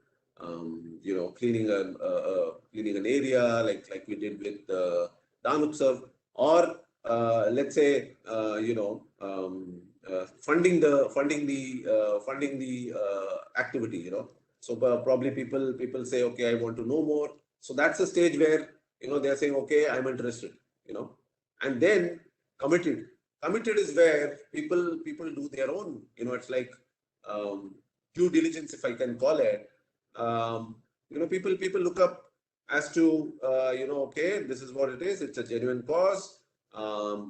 cleaning an area like we did with Dan Utsav, or let's say funding the activity. So probably people say, okay, I want to know more. So that's a stage where they're saying, okay, I'm interested. And then committed is where people do their own. It's like due diligence, if I can call it. People look up as to okay, this is what it is. It's a genuine cause.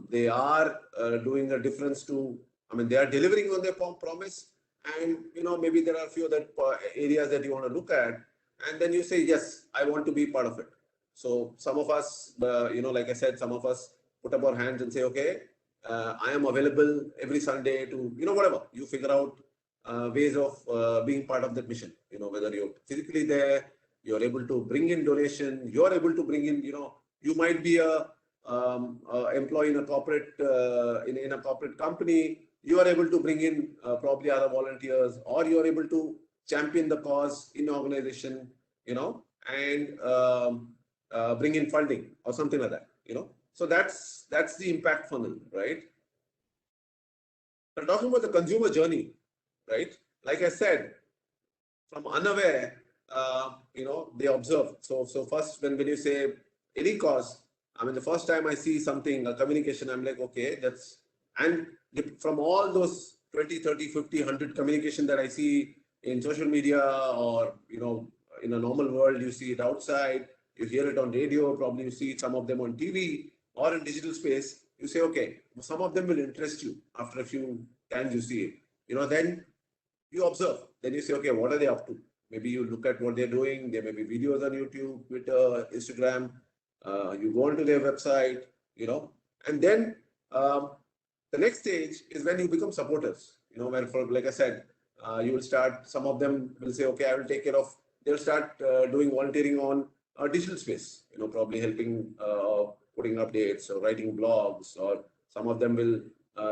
They are doing a difference to, they are delivering on their promise, and maybe there are a few other areas that you want to look at, and then you say, yes, I want to be part of it. So some of us, like I said, some of us put up our hands and say, okay, I am available every Sunday to, whatever, you figure out ways of being part of that mission, whether you're physically there, you're able to bring in donation, you're able to bring in, you might be a employee in a corporate in a corporate company, you are able to bring in probably other volunteers, or you are able to champion the cause in organization, and bring in funding or something like that. So that's the impact funnel, right? We're talking about the consumer journey, right? Like I said, from unaware, they observe. So first, when you say any cause, the first time I see something, a communication, I'm like, okay, and from all those 20, 30, 50, 100 communication that I see in social media, or, in a normal world, you see it outside, you hear it on radio, probably you see some of them on TV or in digital space, you say, okay, some of them will interest you after a few times you see it. Then you observe, then you say, okay, what are they up to? Maybe you look at what they're doing. There may be videos on YouTube, Twitter, Instagram. You go onto their website, and then the next stage is when you become supporters, where, like I said, you will start, some of them will say, okay, I will take care of, they'll start doing volunteering on a digital space, probably helping, putting updates or writing blogs, or some of them will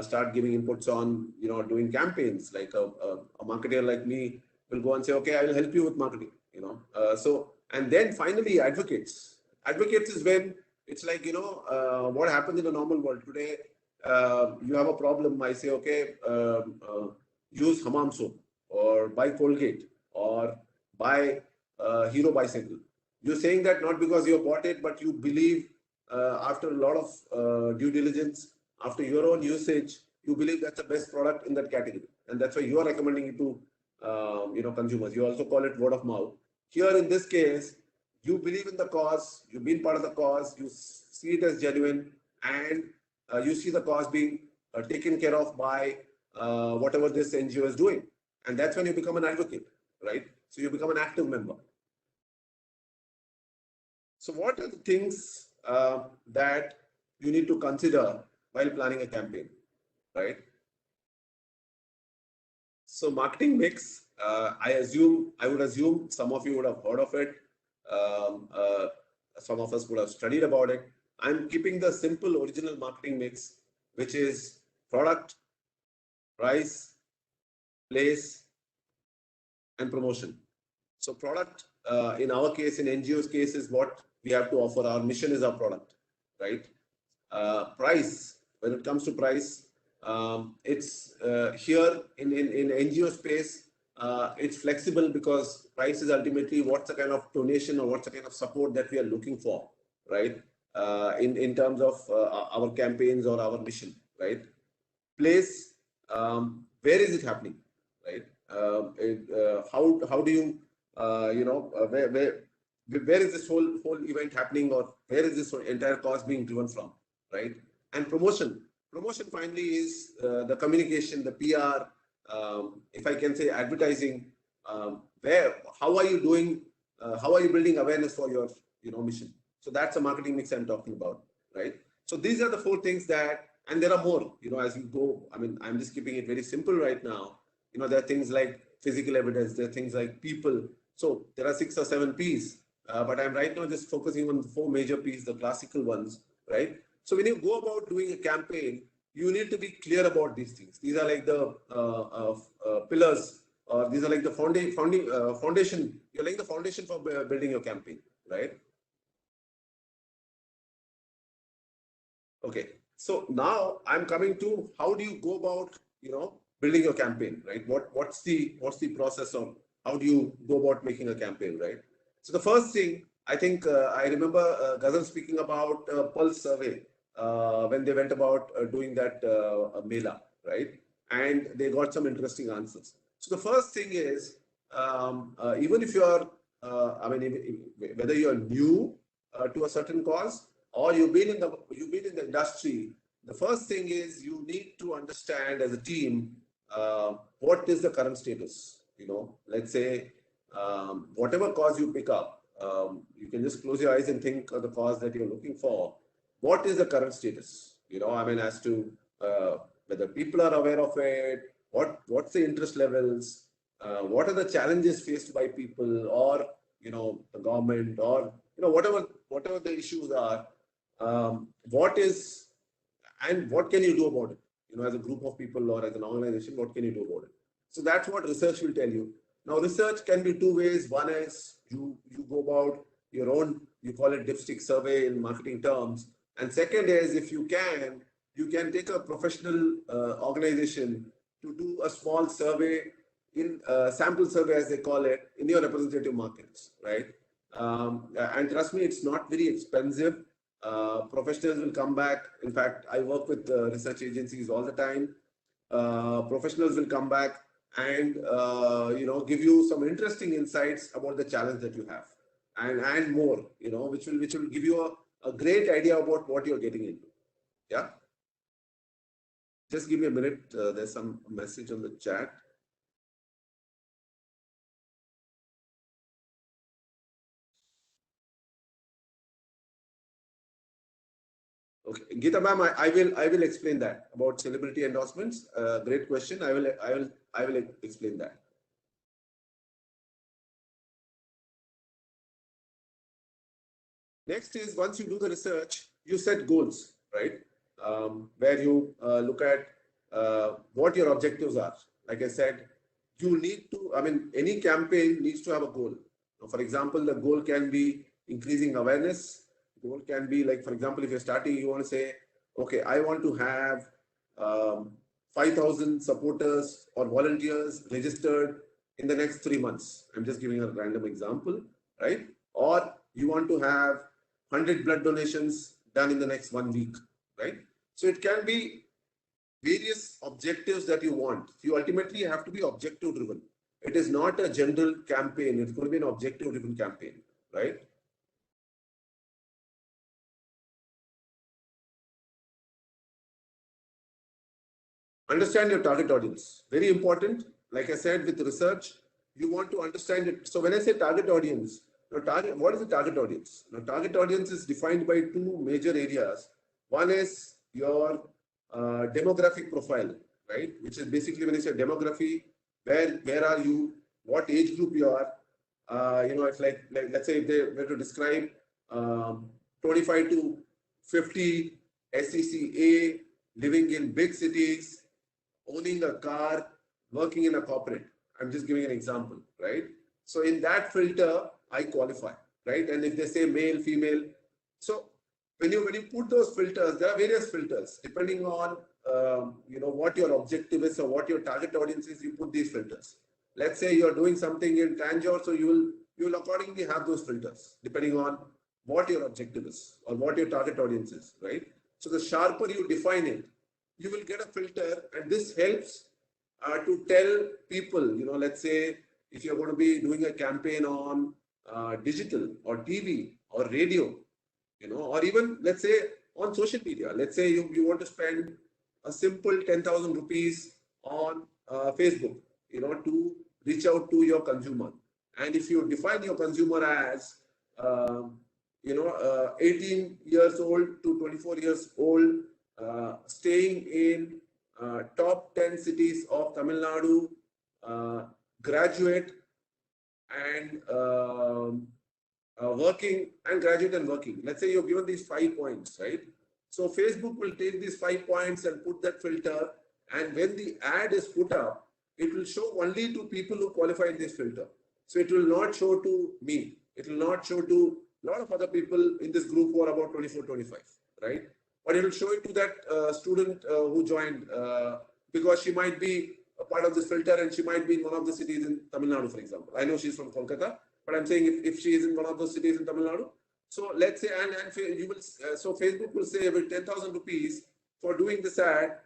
start giving inputs on, doing campaigns. Like a marketer like me will go and say, okay, I will help you with marketing, and then finally advocates. Advocates is when it's like, what happens in the normal world today. You have a problem, I say, okay, use hammam soap, or buy Colgate, or buy Hero bicycle. You're saying that not because you bought it, but you believe after a lot of due diligence, after your own usage, you believe that's the best product in that category, and that's why you are recommending it to consumers. You also call it word of mouth. Here in this case, you believe in the cause, you've been part of the cause, you see it as genuine, and you see the cause being taken care of by whatever this NGO is doing. And that's when you become an advocate, right? So you become an active member. So what are the things that you need to consider while planning a campaign, right? So marketing mix, I would assume some of you would have heard of it. Um, uh, some of us would have studied about it. I'm keeping the simple original marketing mix, which is product, price, place, and promotion. So product, in our case, in NGO's case, is what we have to offer. Our mission is our product, right? Price, when it comes to price, it's here in NGO space, it's flexible because price is ultimately what's the kind of donation or what's the kind of support that we are looking for, right? In terms of our campaigns or our mission, right? Place, where is it happening, right? How do you where is this whole event happening, or where is this entire cost being driven from, right? And promotion finally is the communication, the PR, if I can say advertising, where how are you doing, how are you building awareness for your mission. So that's a marketing mix I'm talking about, right? So these are the four things that, and there are more, as you go. I mean, I'm just keeping it very simple right now. There are things like physical evidence, there are things like people. So there are 6 or 7 P's, but I'm right now just focusing on the 4 major P's, the classical ones, right? So when you go about doing a campaign, you need to be clear about these things. These are like the pillars, or these are like the foundation. You're laying the foundation for building your campaign, right? Okay. So now I'm coming to how do you go about, building your campaign, right? What's the process of how do you go about making a campaign, right? So the first thing, I think I remember Ghazal speaking about Pulse survey when they went about doing that Mila, right? And they got some interesting answers. So the first thing is, even if you are, whether you are new to a certain cause, or you've been in the industry, the first thing is you need to understand as a team what is the current status. Let's say whatever cause you pick up, you can just close your eyes and think of the cause that you're looking for. What is the current status? As to whether people are aware of it, what's the interest levels, what are the challenges faced by people, or the government, or whatever the issues are. What is, and what can you do about it? As a group of people or as an organization, what can you do about it? So that's what research will tell you. Now, research can be 2 ways. One is you go about your own, you call it dipstick survey in marketing terms. And second is, if you can take a professional organization to do a small survey, in sample survey as they call it, in your representative markets, right? And trust me, it's not very expensive. Professionals will come back. In fact, I work with research agencies all the time. Professionals will come back and give you some interesting insights about the challenge that you have, and more, which will give you a great idea about what you're getting into. Yeah. Just give me a minute. There's some message on the chat. Okay, Geeta ma'am, I will explain that about celebrity endorsements. Great question. I will explain that. Next is, once you do the research, you set goals, right? Where you look at what your objectives are. Like I said, you need to, any campaign needs to have a goal. For example, the goal can be increasing awareness. The goal can be, like, for example, if you're starting, you want to say, okay, I want to have 5,000 supporters or volunteers registered in the next 3 months. I'm just giving a random example, right? Or you want to have 100 blood donations done in the next 1 week, right? So it can be various objectives that you want. You ultimately have to be objective driven. It is not a general campaign. It's going to be an objective-driven campaign, right? Understand your target audience. Very important. Like I said, with research, you want to understand it. So when I say target audience, what is the target audience? Now, target audience is defined by two major areas. One is your demographic profile, right? Which is basically when you say demography, where are you, what age group you are. It's like let's say if they were to describe 25 to 50 SECA, living in big cities, owning a car, working in a corporate. I'm just giving an example, right? So in that filter, I qualify, right? And if they say male, female, so when you put those filters, there are various filters depending on what your objective is or what your target audience is. You put these filters. Let's say you're doing something in Tanjore, so you will accordingly have those filters depending on what your objective is or what your target audience is, right? So the sharper you define it, you will get a filter, and this helps to tell people, let's say if you're going to be doing a campaign on digital or TV or radio, or even let's say on social media. Let's say you want to spend a simple 10,000 rupees on Facebook, to reach out to your consumer. And if you define your consumer as 18 years old to 24 years old, staying in top 10 cities of Tamil Nadu, graduate and working, and graduate and working. Let's say you're given these 5 points, right? So Facebook will take these 5 points and put that filter, and when the ad is put up, it will show only to people who qualify in this filter. So it will not show to me. It will not show to a lot of other people in this group who are about 24, 25, right? But it will show it to that student who joined because she might be a part of this filter and she might be in one of the cities in Tamil Nadu, for example. I know she's from Kolkata, but I'm saying if she is in one of those cities in Tamil Nadu, so let's say, and you will, so Facebook will say with 10,000 rupees for doing this ad,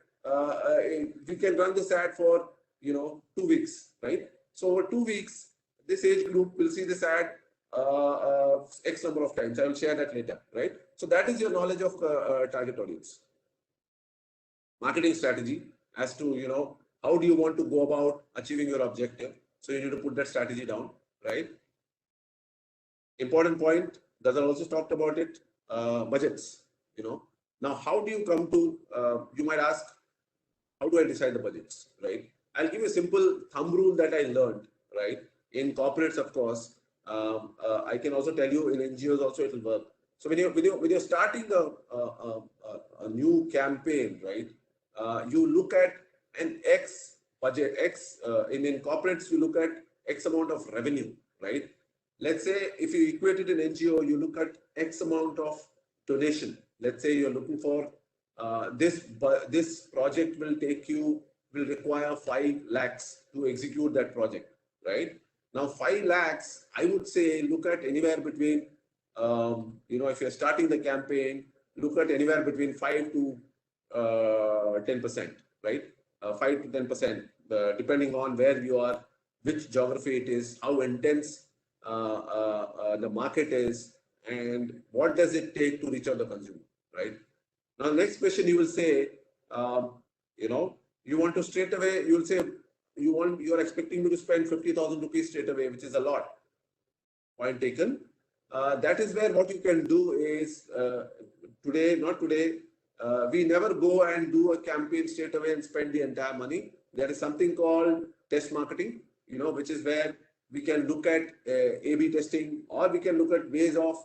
we can run this ad for 2 weeks, right? So over 2 weeks, this age group will see this ad X number of times. I will share that later, right? So that is your knowledge of target audience. Marketing strategy as to, how do you want to go about achieving your objective? So you need to put that strategy down, right? Important point, Gazal also talked about it, budgets, Now, how do you come to, you might ask, how do I decide the budgets, right? I'll give you a simple thumb rule that I learned, right? In corporates, of course, I can also tell you in NGOs also it will work. So when you're starting a new campaign, right? You look at an X budget, X in corporates, you look at X amount of revenue, right? Let's say if you equate it in NGO, you look at X amount of donation. Let's say you're looking for this project will require 5 lakhs to execute that project, right? Now 5 lakhs, I would say look at anywhere between, if you're starting the campaign, look at anywhere between 5 to 10%, right? 5 to 10%, depending on where you are, which geography it is, how intense the market is, and what does it take to reach out the consumer, right? Now, the next question you will say, you want to straight away, you will say, you're expecting me to spend 50,000 rupees straight away, which is a lot. Point taken. That is where what you can do is, not today, we never go and do a campaign straight away and spend the entire money. There is something called test marketing, which is where we can look at A/B testing, or we can look at ways of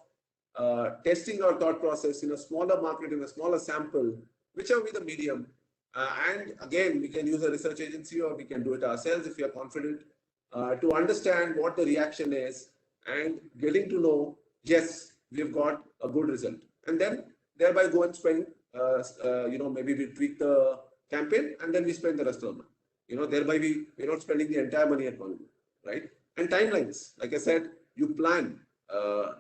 testing our thought process in a smaller market, in a smaller sample, whichever be the medium. And again, we can use a research agency or we can do it ourselves if we are confident to understand what the reaction is and getting to know, yes, we've got a good result. And then thereby go and spend, maybe we tweak the campaign and then we spend the rest of the money. Thereby we're not spending the entire money at one go, right? And timelines, like I said, you plan.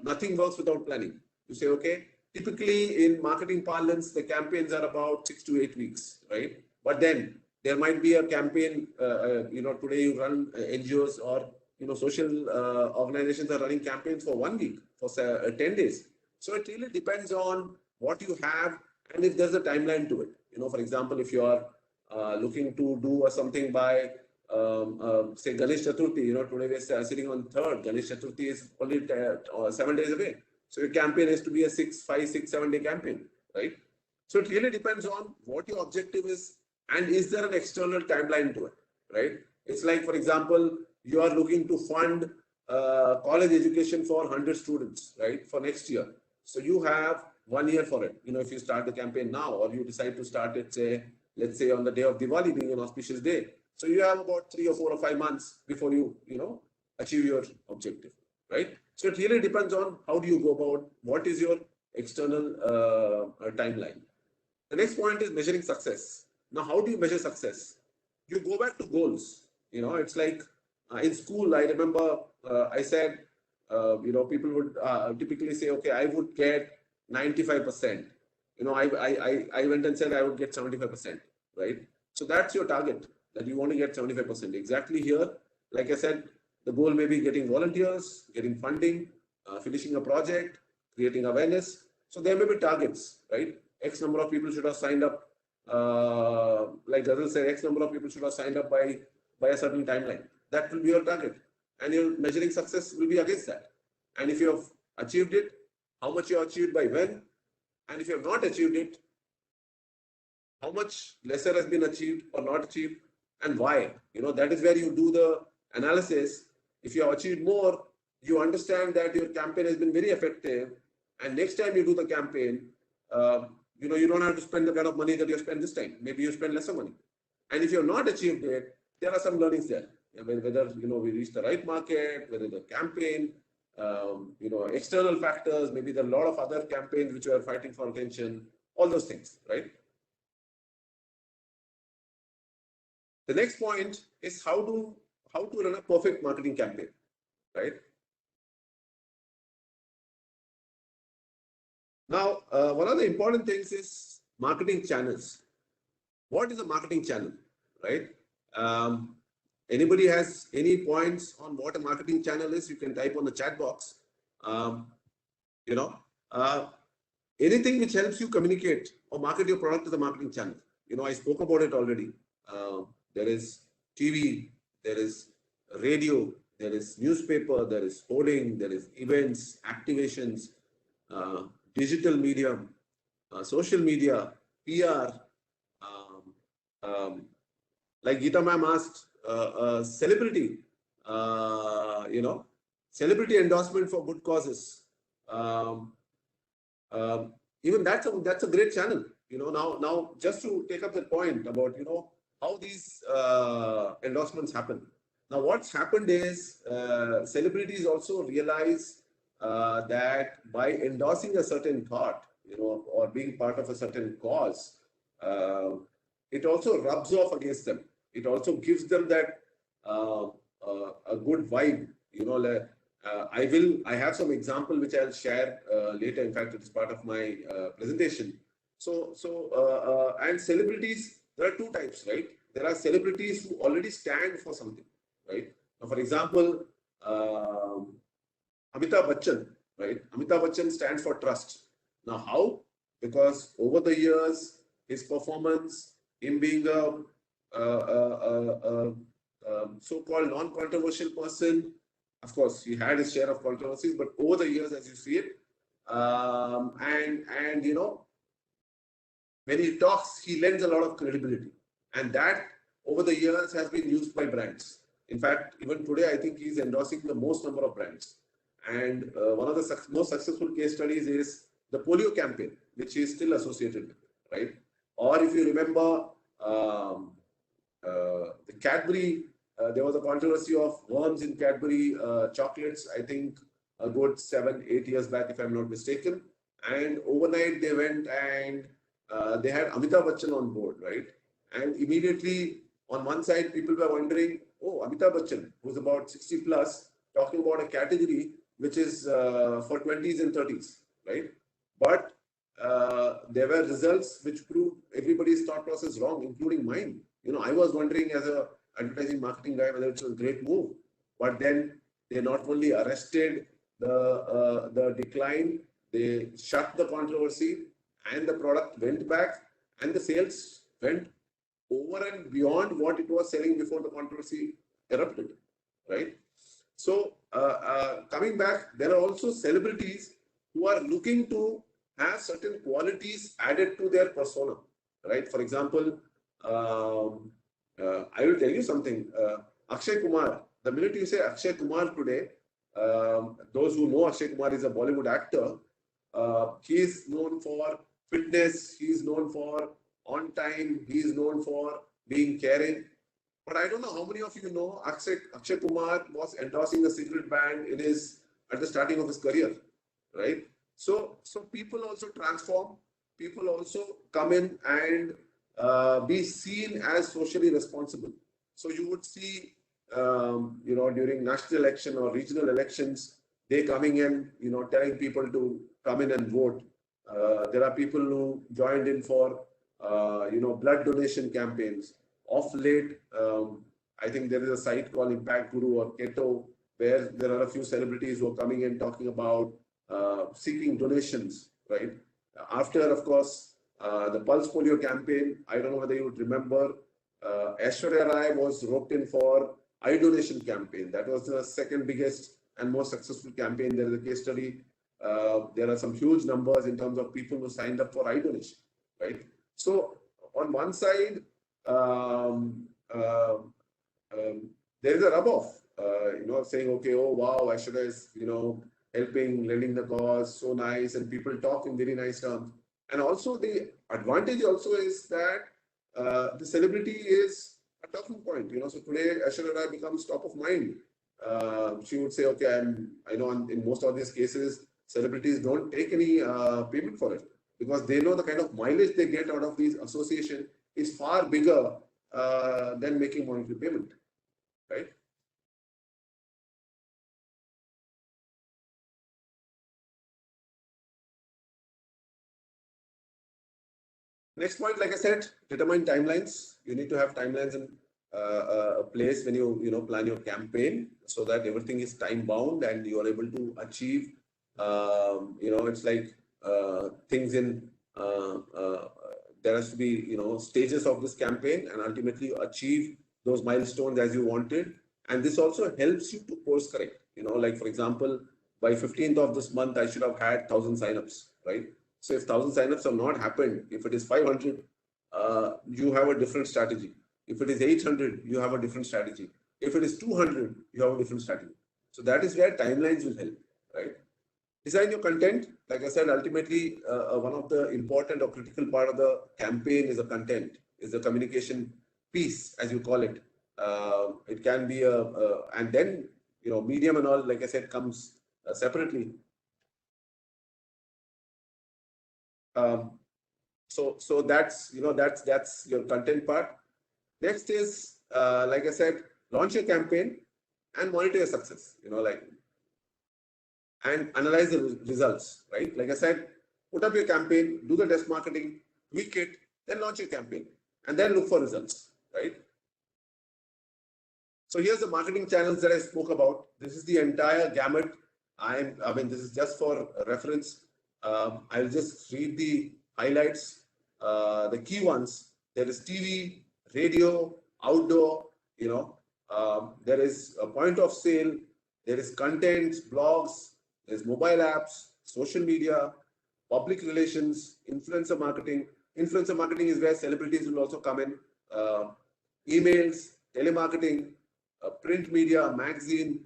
Nothing works without planning. You say, okay, typically in marketing parlance, the campaigns are about 6 to 8 weeks, right? But then There might be a campaign, today you run NGOs or, social organizations are running campaigns for 1 week, for 10 days. So it really depends on what you have and if there's a timeline to it. For example, if you are looking to do something by, say, Ganesh Chaturthi, today we're sitting on 3rd. Ganesh Chaturthi is only 7 days away. So your campaign has to be a 5, 6, 7 day campaign, right? So it really depends on what your objective is and is there an external timeline to it, right? It's like, for example, you are looking to fund college education for 100 students, right, for next year. So you have 1 year for it. If you start the campaign now, or you decide to start it, say, let's say on the day of Diwali being an auspicious day. So you have about 3 or 4 or 5 months before you, achieve your objective, right? So it really depends on how do you go about what is your external timeline. The next point is measuring success. Now, how do you measure success? You go back to goals. It's like in school, I remember I said, people would typically say, okay, I would get 95%. I went and said I would get 75%, right? So that's your target, that you want to get 75%. Exactly here, like I said, the goal may be getting volunteers, getting funding, finishing a project, creating awareness. So there may be targets, right? X number of people should have signed up. Like Ghazal said, X number of people should have signed up by a certain timeline. That will be your target. And your measuring success will be against that. And if you have achieved it, how much you have achieved by when? And if you have not achieved it, how much lesser has been achieved or not achieved and why? That is where you do the analysis. If you have achieved more, you understand that your campaign has been very effective. And next time you do the campaign, you don't have to spend the kind of money that you spend this time. Maybe you spend lesser money. And if you have not achieved it, there are some learnings there. Whether, we reach the right market, whether the campaign, external factors, maybe there are a lot of other campaigns which we are fighting for attention, all those things, right? The next point is how to run a perfect marketing campaign, right? Now, one of the important things is marketing channels. What is a marketing channel, right? Anybody has any points on what a marketing channel is? You can type on the chat box. Anything which helps you communicate or market your product is a marketing channel. I spoke about it already. There is TV, there is radio, there is newspaper, there is hoarding, there is events, activations, digital medium, social media, PR. Like Geeta ma'am asked, celebrity, celebrity endorsement for good causes. Even that's a great channel. Now just to take up the point about how these endorsements happen. Now what's happened is celebrities also realize that by endorsing a certain thought, or being part of a certain cause, it also rubs off against them. It also gives them that a good vibe. I have some example which I'll share later. In fact, it's part of my presentation. And celebrities, there are two types, right? There are celebrities who already stand for something, right? Now, for example, Amitabh Bachchan, right? Amitabh Bachchan stands for trust. Now, how? Because over the years, his performance, him being a so-called non-controversial person, of course, he had his share of controversies, but over the years, as you see it, when he talks, he lends a lot of credibility, and that over the years has been used by brands. In fact, even today, I think he's endorsing the most number of brands. And one of the most successful case studies is the polio campaign, which he is still associated with, right? Or if you remember, the Cadbury, there was a controversy of worms in Cadbury chocolates, I think a good 7-8 years back, if I'm not mistaken. And overnight they went and they had Amitabh Bachchan on board, right? And immediately on one side, people were wondering, oh, Amitabh Bachchan, who's about 60 plus, talking about a category which is for 20s and 30s, right? But there were results which proved everybody's thought process wrong, including mine. I was wondering as a advertising marketing guy whether it's a great move, but then they not only arrested the decline, they shut the controversy, and the product went back, and the sales went over and beyond what it was selling before the controversy erupted, right? So, coming back, there are also celebrities who are looking to have certain qualities added to their persona, right? For example, I will tell you something. Akshay Kumar, the minute you say Akshay Kumar today, those who know Akshay Kumar is a Bollywood actor, he is known for fitness, he is known for on time, he is known for being caring. But I don't know how many of you know Akshay Kumar was endorsing a cigarette ban at the starting of his career, right? So people also transform. People also come in and be seen as socially responsible. So you would see, during national election or regional elections, they coming in, telling people to come in and vote. There are people who joined in for, blood donation campaigns. Of late, I think there is a site called Impact Guru or Keto, where there are a few celebrities who are coming in talking about seeking donations, right? After, of course, the Pulse Polio campaign, I don't know whether you would remember, Aishwarya Rai was roped in for eye donation campaign. That was the second biggest and most successful campaign. There is a case study. There are some huge numbers in terms of people who signed up for eye donation, right? So on one side, there is a rub off, saying, okay, oh wow, Aishwarya is, helping, lending the cause, so nice, and people talk in very nice terms. And also the advantage also is that the celebrity is a talking point. So today Aishwarya Rai becomes top of mind. She would say, okay, I know in most of these cases, celebrities don't take any payment for it because they know the kind of mileage they get out of these association is far bigger than making monetary payment, right? Next point, like I said, determine timelines. You need to have timelines in a place when you plan your campaign so that everything is time bound and you are able to achieve. It's like things in there has to be stages of this campaign and ultimately you achieve those milestones as you wanted. And this also helps you to course correct. Like for example, by 15th of this month, I should have had 1,000 signups, right? So if 1,000 signups have not happened, if it is 500, you have a different strategy. If it is 800, you have a different strategy. If it is 200, you have a different strategy. So that is where timelines will help, right? Design your content. Like I said, ultimately, one of the important or critical part of the campaign is the content, is the communication piece, as you call it. It can be and then, medium and all, like I said, comes separately. So that's that's your content part. Next is like I said, launch your campaign and monitor your success. And analyze the results. Right? Like I said, put up your campaign, do the test marketing, tweak it, then launch your campaign, and then look for results. Right? So here's the marketing channels that I spoke about. This is the entire gamut. I mean, this is just for reference. I'll just read the highlights, the key ones. There is TV, radio, outdoor, there is a point of sale, there is content, blogs, there's mobile apps, social media, public relations, influencer marketing. Influencer marketing is where celebrities will also come in, emails, telemarketing, print media, magazine,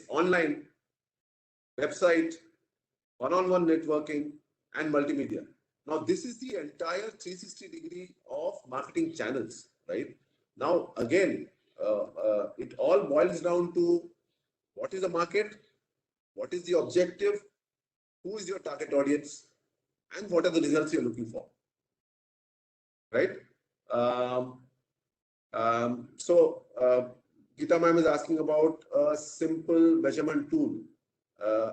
online, website, one-on-one networking, and multimedia. Now, this is the entire 360-degree of marketing channels, right? Now, again, it all boils down to what is the market, what is the objective, who is your target audience, and what are the results you're looking for, right? So, Geeta ma'am is asking about a simple measurement tool.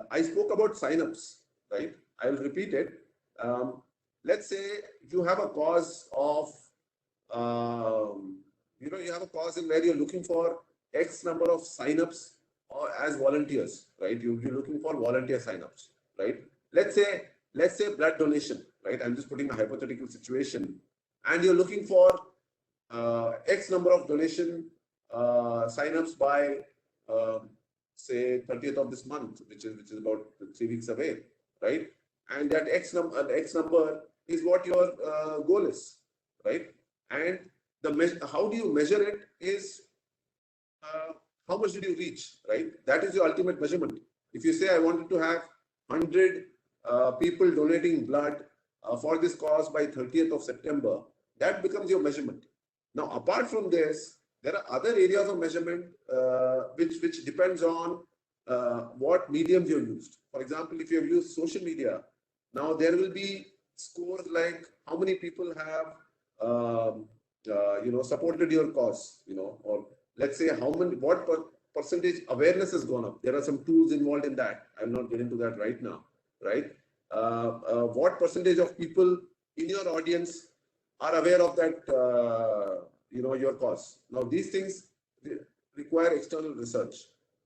I spoke about signups, right? I will repeat it. Let's say you have a cause of you have a cause in where you're looking for X number of signups or as volunteers, right? You're looking for volunteer signups, right? Let's say, let's say blood donation, right? I'm just putting a hypothetical situation, and you're looking for X number of donation signups by say 30th of this month, which is about 3 weeks away, right? And that X number is what your goal is, right? And how do you measure it is uh, how much did you reach, right? That is your ultimate measurement. If you say I wanted to have 100 people donating blood for this cause by 30th of September, that becomes your measurement. Now, apart from this, there are other areas of measurement which depends on what mediums you used. For example, if you have used social media, now there will be scores like how many people have supported your cause, or let's say how many, what percentage awareness has gone up. There are some tools involved in that. I'm not getting to that right now, right? What percentage of people in your audience are aware of that, your cause. Now, these things require external research.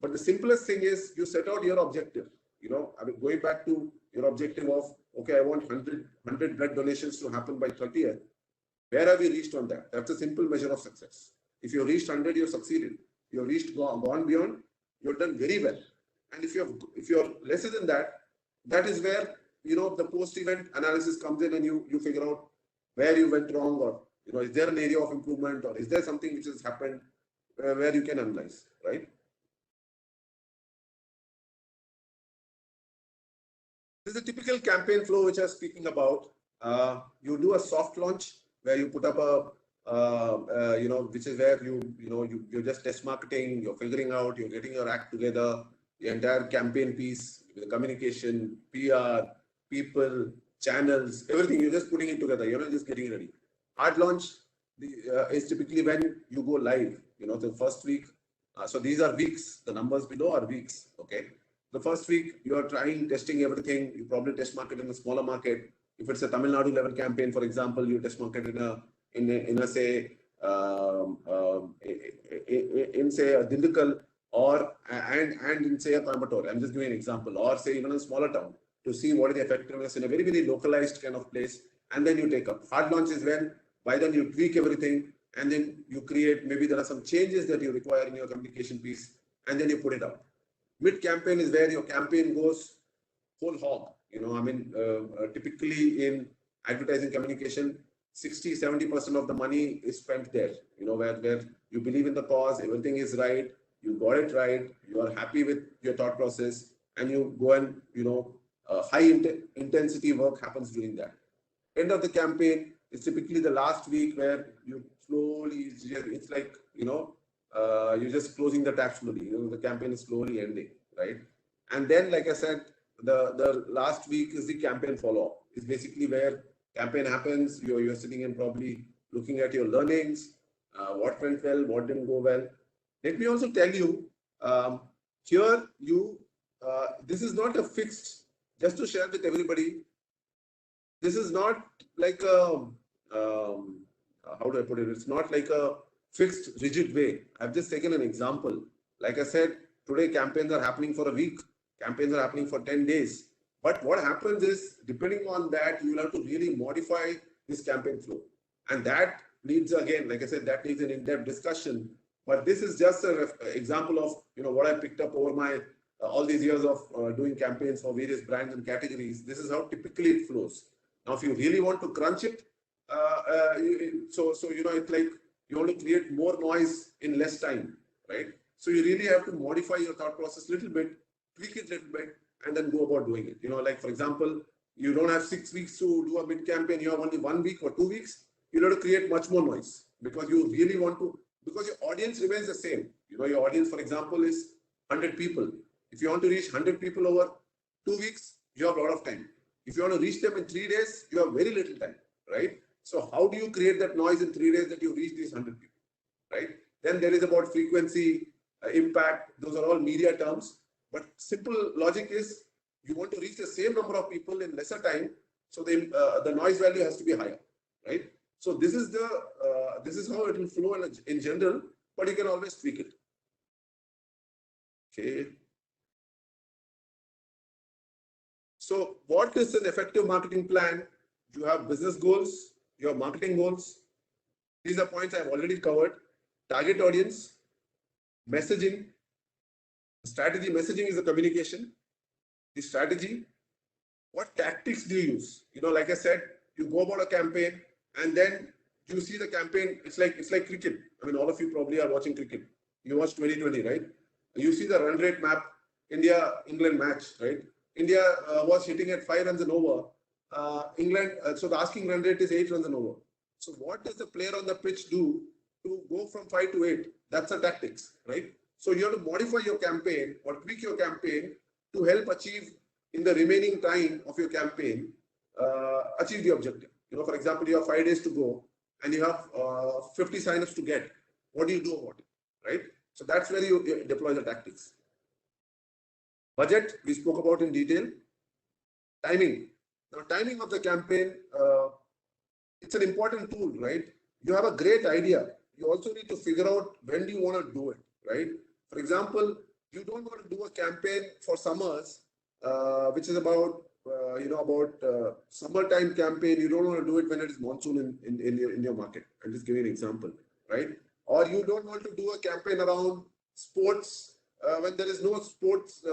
But the simplest thing is you set out your objective. I mean, going back to your objective of, okay, I want 100 blood donations to happen by 30th. Where have you reached on that? That's a simple measure of success. If you reached 100, you've succeeded. You've reached gone beyond, you've done very well. And if you're lesser than that, that is where the post-event analysis comes in, and you figure out where you went wrong, or is there an area of improvement, or is there something which has happened where you can analyze, right? This is a typical campaign flow which I was speaking about. You do a soft launch where you put up which is where you're just test marketing, you're figuring out, you're getting your act together, the entire campaign piece, the communication, PR, people, channels, everything, you're just putting it together, you're not just getting it ready. Hard launch is typically when you go live, the first week. So these are weeks, the numbers below are weeks, okay? The first week, you are testing everything. You probably test market in a smaller market. If it's a Tamil Nadu level campaign, for example, you test market in say a Dindigul and in say a Coimbatore. I'm just giving an example, or say even a smaller town, to see what is the effectiveness in a very, very localized kind of place, and then you take up. Hard launch is when by then you tweak everything, and then you create, maybe there are some changes that you require in your communication piece, and then you put it out. Mid campaign is where your campaign goes whole hog. Typically in advertising communication, 60-70% of the money is spent there. Where you believe in the cause, everything is right, you got it right, you are happy with your thought process, and you go and high intensity work happens during that. End of the campaign is typically the last week where you slowly, it's like you're just closing the tap slowly. The campaign is slowly ending, right? And then, like I said, the last week is the campaign follow-up. It's basically where campaign happens. You're sitting and probably looking at your learnings, what went well, what didn't go well. Let me also tell you, here this is not a fixed. Just to share with everybody, this is not like a how do I put it? It's not like a fixed, rigid way. I've just taken an example. Like I said, today campaigns are happening for a week. Campaigns are happening for 10 days. But what happens is, depending on that, you will have to really modify this campaign flow. And that needs, again, like I said, that needs an in-depth discussion. But this is just an example of what I picked up over my all these years of doing campaigns for various brands and categories. This is how typically it flows. Now, if you really want to crunch it, it's like you want to create more noise in less time, right? So you really have to modify your thought process a little bit, tweak it a little bit, and then go about doing it. Like for example, you don't have 6 weeks to do a mid campaign, you have only 1 week or 2 weeks. You have to create much more noise because you really want to, because your audience remains the same. Your audience, for example, is 100 people. If you want to reach 100 people over 2 weeks, you have a lot of time. If you want to reach them in 3 days, you have very little time, right? So how do you create that noise in 3 days that you reach these 100 people, right? Then there is about frequency, impact. Those are all media terms. But simple logic is you want to reach the same number of people in lesser time. So the noise value has to be higher, right? So this is how it will flow in general, but you can always tweak it. Okay. So what is an effective marketing plan? You have business goals, you have marketing goals. These are points I've already covered. Target audience, messaging, strategy. Messaging is the communication. The strategy. What tactics do you use? Like I said, you go about a campaign and then you see the campaign. It's like cricket. I mean, all of you probably are watching cricket. You watch 2020, right? You see the run rate map, India-England match, right? India was hitting at 5 runs and over. England, so the asking run rate is 8 runs and over. So what does the player on the pitch do to go from 5 to 8? That's the tactics, right? So you have to modify your campaign or tweak your campaign to help achieve in the remaining time of your campaign, achieve the objective. For example, you have 5 days to go and you have 50 signups to get. What do you do about it, right? So that's where you deploy the tactics. Budget, we spoke about in detail. Timing. Now, timing of the campaign, it's an important tool, right? You have a great idea. You also need to figure out when do you want to do it, right? For example, you don't want to do a campaign for summers, which is about summertime campaign. You don't want to do it when it is monsoon in your market. I'll just give you an example, right? Or you don't want to do a campaign around sports when there is no sports,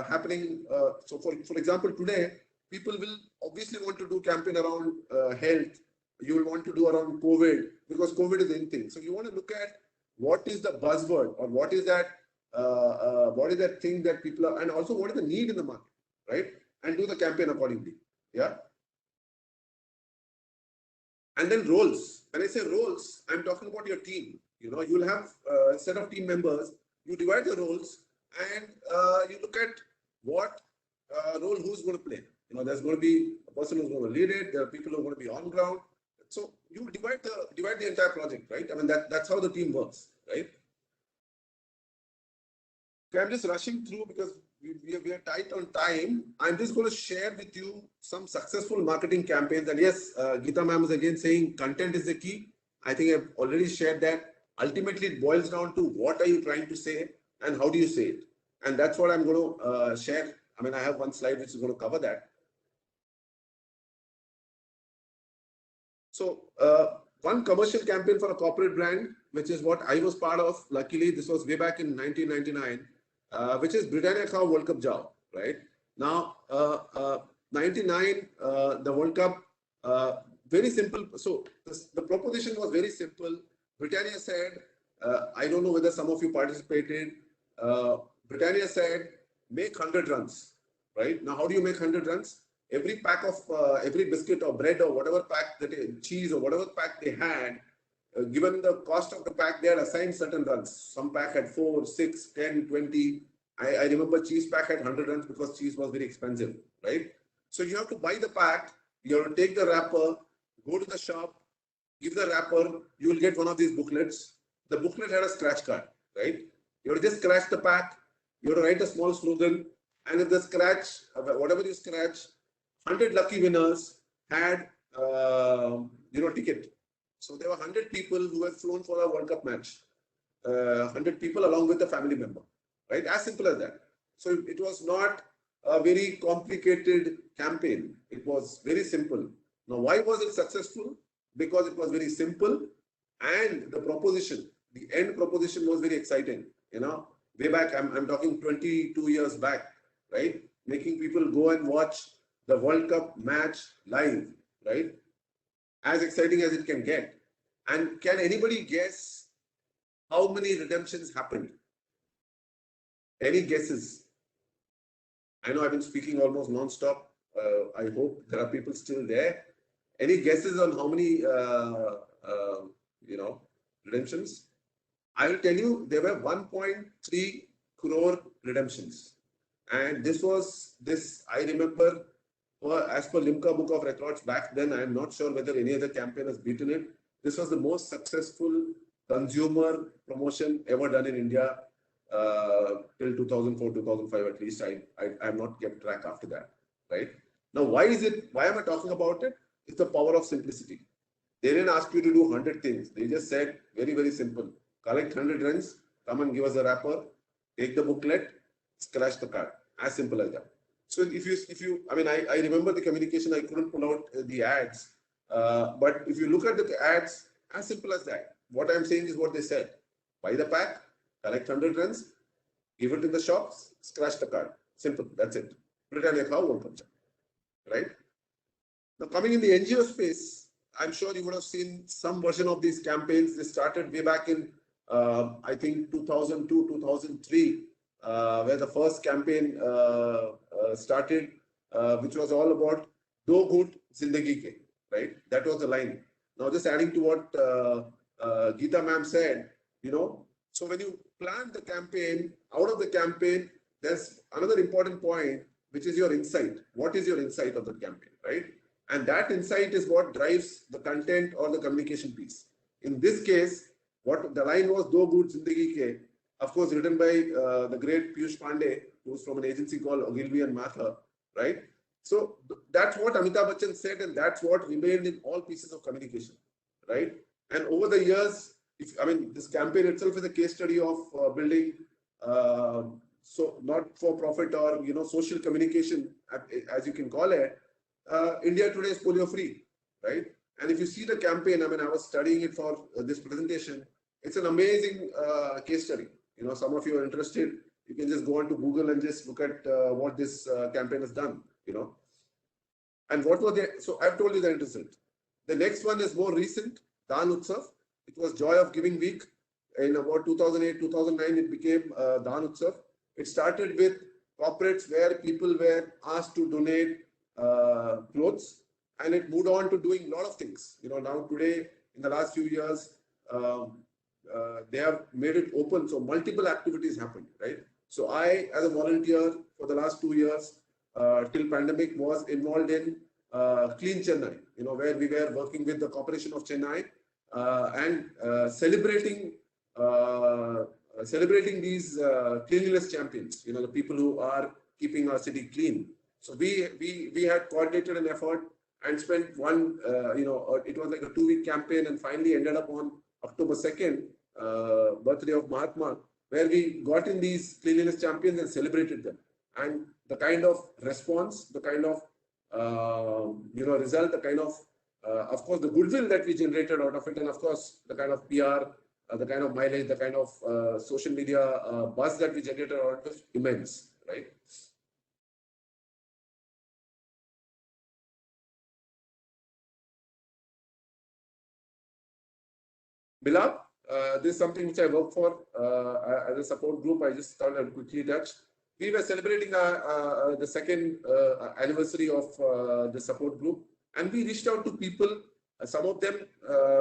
happening. So for example, today, people will obviously want to do campaign around health. You will want to do around COVID because COVID is in thing. So you want to look at what is the buzzword or what is that thing that people are, and also what is the need in the market, right? And do the campaign accordingly. Yeah. And then roles. When I say roles, I'm talking about your team. You'll have a set of team members. You divide the roles and you look at what role who's going to play. There's going to be a person who's going to lead it. There are people who are going to be on ground. So you divide the entire project, right? I mean, that's how the team works, right? Okay, I'm just rushing through because we are tight on time. I'm just going to share with you some successful marketing campaigns. And yes, Geeta ma'am is again saying content is the key. I think I've already shared that. Ultimately, it boils down to what are you trying to say and how do you say it? And that's what I'm going to share. I mean, I have one slide which is going to cover that. So one commercial campaign for a corporate brand, which is what I was part of. Luckily, this was way back in 1999, which is Britannia Khao World Cup Jao, right? Now, 99, the World Cup, very simple. So the proposition was very simple. Britannia said, I don't know whether some of you participated. Britannia said, make 100 runs, right? Now, how do you make 100 runs? Every pack of every biscuit or bread or whatever pack that cheese or whatever pack they had, given the cost of the pack, they had assigned certain runs. Some pack had 4, 6, 10, 20. I remember cheese pack had 100 runs because cheese was very expensive, right? So you have to buy the pack, you have to take the wrapper, go to the shop, give the wrapper, you will get one of these booklets. The booklet had a scratch card, right? You have to just scratch the pack, you have to write a small slogan, and if the scratch, whatever you scratch, 100 lucky winners had, ticket. So there were 100 people who had flown for a World Cup match. 100 people along with a family member, right? As simple as that. So it was not a very complicated campaign. It was very simple. Now, why was it successful? Because it was very simple and the proposition, the end proposition was very exciting. Way back, I'm talking 22 years back, right? Making people go and watch the World Cup match live, right? As exciting as it can get. And can anybody guess how many redemptions happened? Any guesses? I know I've been speaking almost non-stop. I hope there are people still there. Any guesses on how many, redemptions? I will tell you, there were 1.3 crore redemptions. And this, I remember, as per Limca Book of Records back then, I am not sure whether any other campaign has beaten it. This was the most successful consumer promotion ever done in India till 2004, 2005 at least. I have not kept track after that, right? Now, why am I talking about it? is the power of simplicity. They didn't ask you to do 100 things. They just said, very, very simple. Collect 100 runs, come and give us a wrapper, take the booklet, scratch the card. As simple as that. So I mean, I remember the communication, I couldn't pull out the ads. But if you look at the ads, as simple as that. What I'm saying is what they said. Buy the pack, collect 100 runs, give it in the shops, scratch the card. Simple, that's it. Put it on your cow, right? Now, coming in the NGO space, I'm sure you would have seen some version of these campaigns. They started way back in, I think, 2002, 2003, where the first campaign started, which was all about "Do good, zindagi ke," right? That was the line. Now, just adding to what Geeta ma'am said, so when you plan the campaign, out of the campaign, there's another important point, which is your insight. What is your insight of the campaign, right? And that insight is what drives the content or the communication piece. In this case, what the line was, "Do good, zindagi ke," of course, written by the great Piyush Pandey, who's from an agency called Ogilvy and Mather, right? So that's what Amitabh Bachchan said, and that's what remained in all pieces of communication, right? And over the years, this campaign itself is a case study of building so not for profit or social communication, as you can call it. India today is polio free, right? And if you see the campaign, I was studying it for this presentation. It's an amazing case study. Some of you are interested. You can just go on to Google and just look at what this campaign has done. And what was the? So I've told you the result. The next one is more recent, Dan Utsav. It was Joy of Giving Week. In about 2008, 2009, it became Dan Utsav. It started with corporates where people were asked to donate clothes, and it moved on to doing a lot of things. Now today, in the last few years, they have made it open, so multiple activities happen, right? So I, as a volunteer for the last 2 years, till pandemic, was involved in Clean Chennai, where we were working with the Corporation of Chennai and celebrating these cleanliness champions, the people who are keeping our city clean. So we had coordinated an effort and spent one, it was like a 2-week campaign, and finally ended up on October 2nd, birthday of Mahatma, where we got in these cleanliness champions and celebrated them. And the kind of response, the kind of, result, the kind of course, the goodwill that we generated out of it, and of course, the kind of PR, the kind of mileage, the kind of social media buzz that we generated out of it, immense, right? Mila, this is something which I work for as a support group. I just thought I'd quickly touch. We were celebrating the second anniversary of the support group, and we reached out to people. Some of them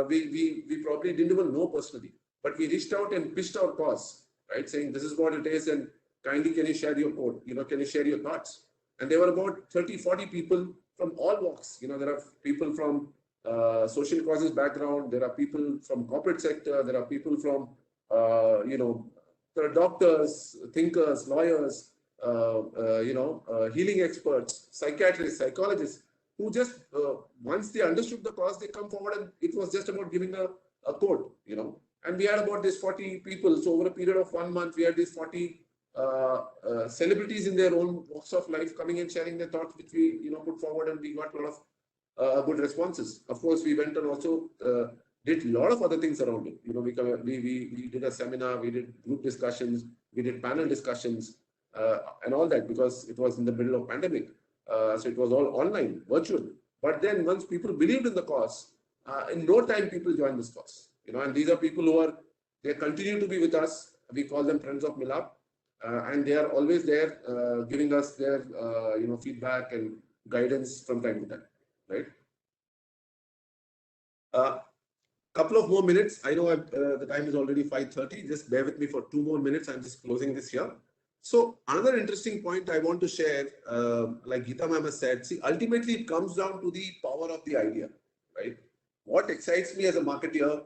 we probably didn't even know personally, but we reached out and pitched our cause, right? Saying this is what it is, and kindly can you share your code? Can you share your thoughts? And there were about 30, 40 people from all walks. There are people from social causes background. There are people from corporate sector. There are people from there are doctors, thinkers, lawyers, healing experts, psychiatrists, psychologists, who just once they understood the cause, they come forward, and it was just about giving a code, And we had about this 40 people. So over a period of 1 month, we had these 40 celebrities in their own walks of life coming and sharing their thoughts, which we put forward, and we got a lot of good responses. Of course, we went and also did a lot of other things around it. We did a seminar, we did group discussions, we did panel discussions, and all that, because it was in the middle of pandemic. So it was all online, virtual. But then once people believed in the cause, in no time people joined this cause. And these are people who they continue to be with us. We call them Friends of Mila, and they are always there, giving us their feedback and guidance from time to time, right? Couple of more minutes. I know the time is already 5:30. Just bear with me for 2 more minutes. I'm just closing this here. So another interesting point I want to share, like Geeta ma'am has said, see, ultimately it comes down to the power of the idea, right? What excites me as a marketeer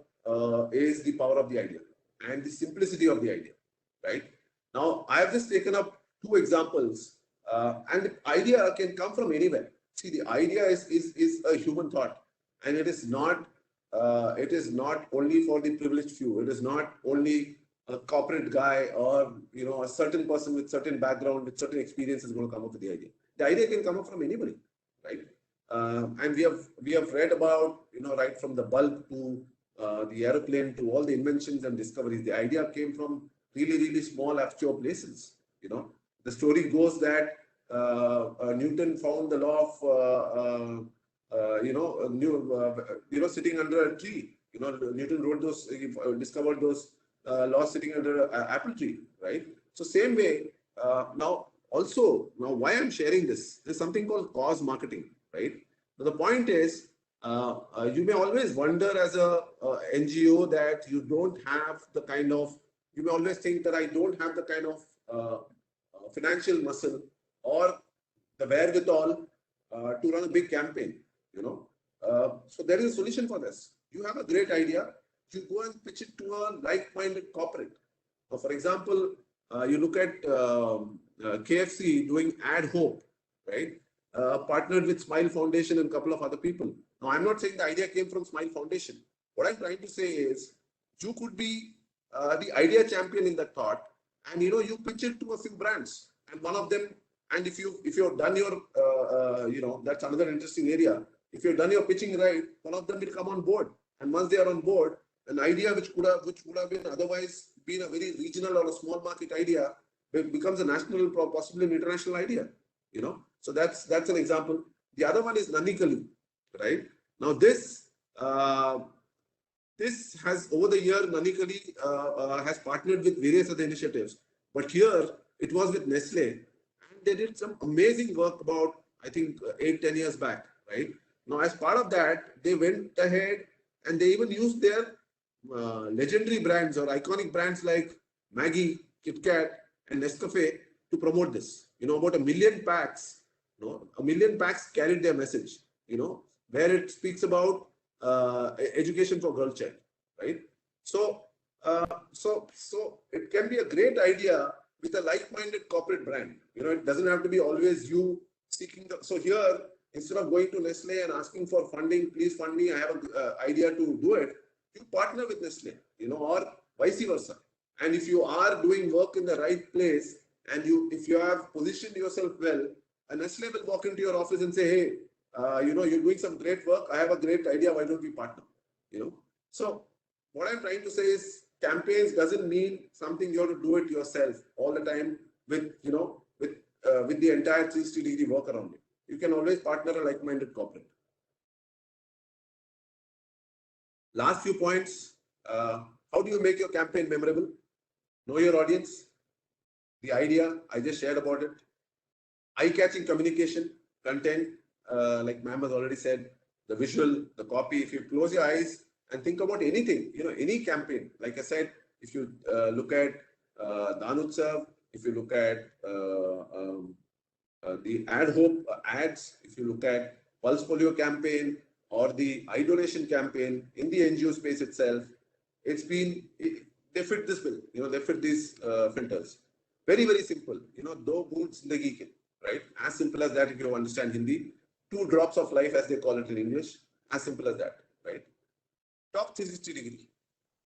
is the power of the idea and the simplicity of the idea, right? Now, I have just taken up 2 examples, and the idea can come from anywhere. See, the idea is a human thought, and it is not only for the privileged few. It is not only a corporate guy or a certain person with certain background with certain experience is going to come up with the idea. The idea can come up from anybody, right? And we have read about right from the bulb to the aeroplane to all the inventions and discoveries. The idea came from really small obscure places. The story goes that Newton found the law of sitting under a tree. Newton wrote those, discovered those laws sitting under an apple tree, right? So same way, now why I'm sharing this, there's something called cause marketing, right? So the point is, you may always wonder as a NGO that you don't have the kind of, you may always think that I don't have the kind of financial muscle or the wherewithal to run a big campaign. So there is a solution for this. You have a great idea, you go and pitch it to a like-minded corporate. So for example, you look at KFC doing Ad Hope, right? Partnered with Smile Foundation and a couple of other people. Now, I'm not saying the idea came from Smile Foundation. What I'm trying to say is, you could be the idea champion in that thought, and you pitch it to a few brands, and one of them, and if you've done your, that's another interesting area. If you've done your pitching right, one of them will come on board, and once they are on board, an idea which would have been otherwise been a very regional or a small market idea becomes a national, possibly an international idea. So that's an example. The other one is Nanikali, right? Now this has over the year Nanikali has partnered with various other initiatives, but here it was with Nestle, and they did some amazing work about, I think, 8-10 years back, right? Now as part of that, they went ahead and they even used their legendary brands or iconic brands like Maggie, Kit Kat, and Nescafe to promote this. About 1 million packs. 1 million packs carried their message. Where it speaks about education for girl child, right? So it can be a great idea with a like-minded corporate brand. It doesn't have to be always you seeking the. So here, instead of going to Nestle and asking for funding, please fund me, I have an idea to do it. You partner with Nestle, or vice versa. And if you are doing work in the right place, and if you have positioned yourself well, a Nestle will walk into your office and say, hey, you're doing some great work. I have a great idea. Why don't we partner? So what I'm trying to say is, campaigns doesn't mean something you have to do it yourself all the time with the entire 360-degree work around it. You can always partner a like-minded corporate. Last few points. How do you make your campaign memorable? Know your audience. The idea, I just shared about it. Eye-catching communication, content, like ma'am has already said, the visual, the copy. If you close your eyes and think about anything, any campaign, like I said, if you look at Danutsav, if you look at the Ad Hope ads, if you look at Pulse Polio campaign or the eye donation campaign in the NGO space itself, they fit this bill, they fit these filters. Very, very simple. Do boond zindagi ke, right? As simple as that if you understand Hindi. 2 drops of life, as they call it in English. As simple as that, right? Talk 360 degree.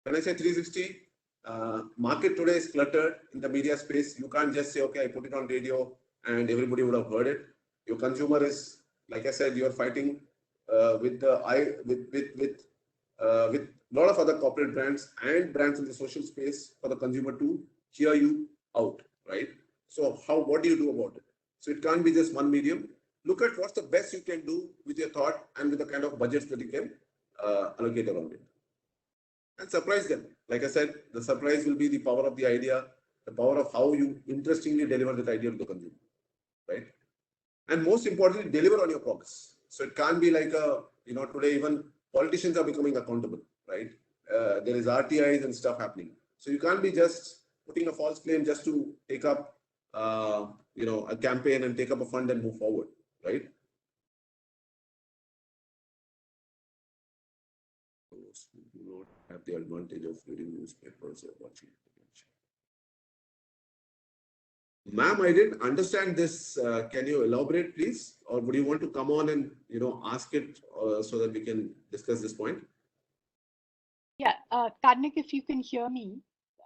When I say 360, market today is cluttered in the media space. You can't just say, okay, I put it on radio and everybody would have heard it. Your consumer is, like I said, you're fighting with a lot of other corporate brands and brands in the social space for the consumer to hear you out, right? So what do you do about it? So it can't be just one medium. Look at what's the best you can do with your thought and with the kind of budgets that you can allocate around it. And surprise them. Like I said, the surprise will be the power of the idea, the power of how you interestingly deliver that idea to the consumer, right? And most importantly, deliver on your promise. So it can't be like today even politicians are becoming accountable, right? There is RTIs and stuff happening. So you can't be just putting a false claim just to take up, a campaign and take up a fund and move forward, right? Those who do not have the advantage of reading newspapers or watching television. Ma'am, I didn't understand this. Can you elaborate, please? Or would you want to come on and, ask it so that we can discuss this point? Yeah, Karnik, if you can hear me.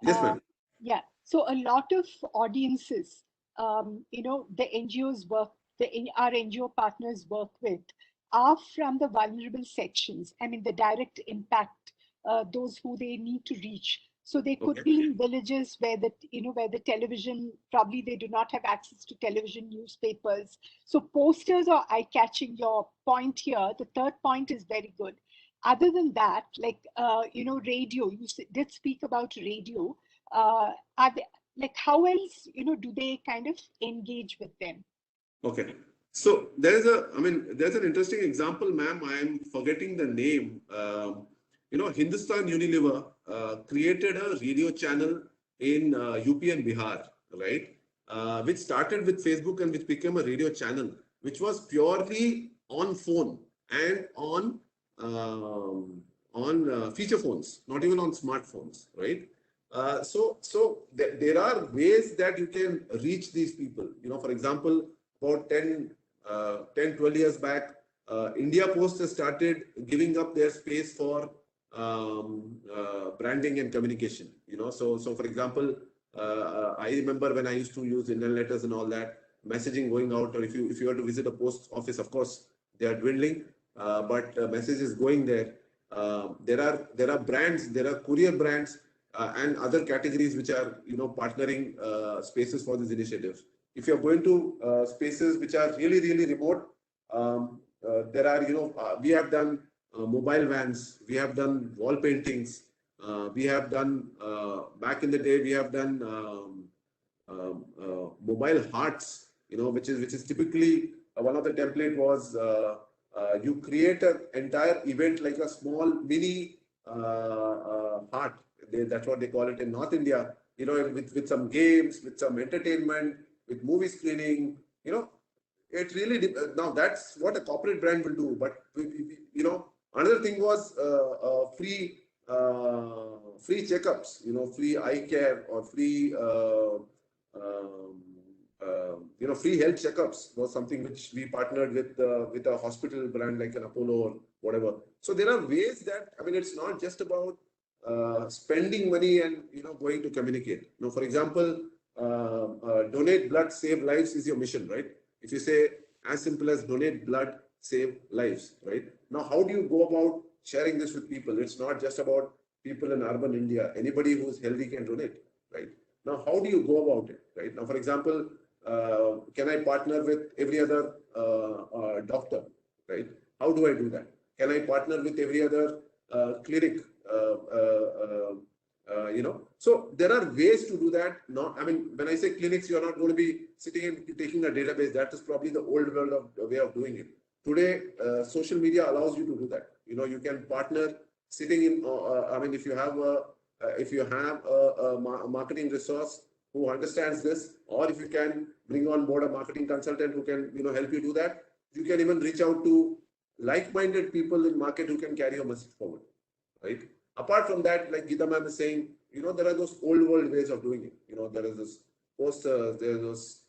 Yes, ma'am. Yeah, so a lot of audiences, the NGOs our NGO partners work with are from the vulnerable sections. I mean, the direct impact, those who they need to reach. So they could be in villages where the television, probably they do not have access to television, newspapers. So posters are eye-catching. Your point here, the third point is very good. Other than that, like, radio, you did speak about radio. Are they, like, how else, do they kind of engage with them? Okay. So there's an interesting example, ma'am. I'm forgetting the name. Hindustan Unilever created a radio channel in UP and Bihar, right? Which started with Facebook and which became a radio channel, which was purely on phone and on feature phones, not even on smartphones, right? So there are ways that you can reach these people. For example, about 12 years back, India Post has started giving up their space for branding and communication. So for example, I remember when I used to use Indian letters and all that, messaging going out, or if you were to visit a post office, of course, they are dwindling, but message is going there. There are brands, there are courier brands and other categories which are partnering spaces for these initiatives. If you're going to spaces which are really, really remote, there are, we have done mobile vans, we have done wall paintings, we have done, back in the day, we have done mobile hearts, which is typically one of the template was you create an entire event like a small mini heart. That's what they call it in North India, with some games, with some entertainment, with movie screening, it really, now that's what a corporate brand will do. But, another thing was free checkups, free eye care or free, free health checkups was something which we partnered with a hospital brand like an Apollo or whatever. So there are ways that, it's not just about spending money and going to communicate. For example, donate blood, save lives is your mission, right? If you say as simple as donate blood, save lives, right? Now, how do you go about sharing this with people? It's not just about people in urban India. Anybody who's healthy can donate, right? Now, how do you go about it, right? Now, for example, can I partner with every other doctor, right? How do I do that? Can I partner with every other clinic? So there are ways to do that. When I say clinics, you're not going to be sitting and taking a database. That is probably the old world of way of doing it. Today, social media allows you to do that. You can partner sitting in. If you have a marketing resource who understands this, or if you can bring on board a marketing consultant who can help you do that, you can even reach out to like-minded people in market who can carry your message forward, right? Apart from that, like Geeta ma'am is saying, there are those old world ways of doing it. There is this posters, there are those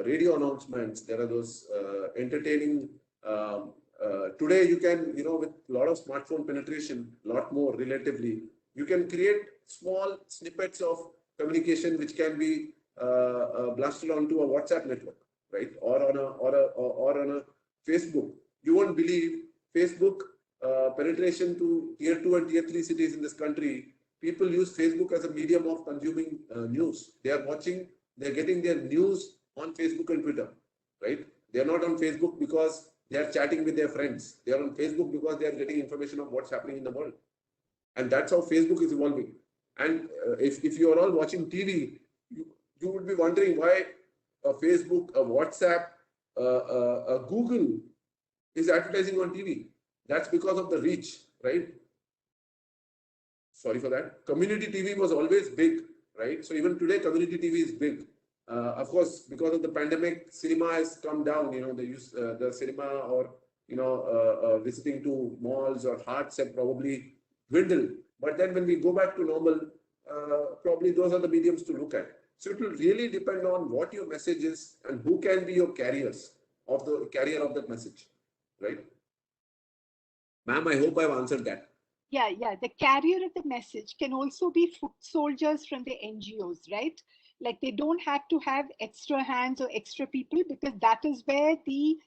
radio announcements, there are those entertaining. Today, you can, with a lot of smartphone penetration, a lot more relatively, you can create small snippets of communication which can be blasted onto a WhatsApp network, right? Or on a Facebook. You won't believe Facebook. Penetration to tier 2 and tier 3 cities in this country, people use Facebook as a medium of consuming news. They are watching, they're getting their news on Facebook and Twitter, right? They're not on Facebook because they are chatting with their friends. They are on Facebook because they are getting information of what's happening in the world. And that's how Facebook is evolving. And if you are all watching TV, you would be wondering why a Facebook, a WhatsApp, a Google is advertising on TV. That's because of the reach, right? Sorry for that. Community TV was always big, right? So even today, community TV is big. Of course, because of the pandemic, cinema has come down. The cinema or visiting to malls or hearts have probably dwindled. But then when we go back to normal, probably those are the mediums to look at. So it will really depend on what your message is and who can be your carriers of the carrier of that message, right? Ma'am, I hope I've answered that. Yeah, yeah. The carrier of the message can also be foot soldiers from the NGOs, right? Like they don't have to have extra hands or extra people, because that is where the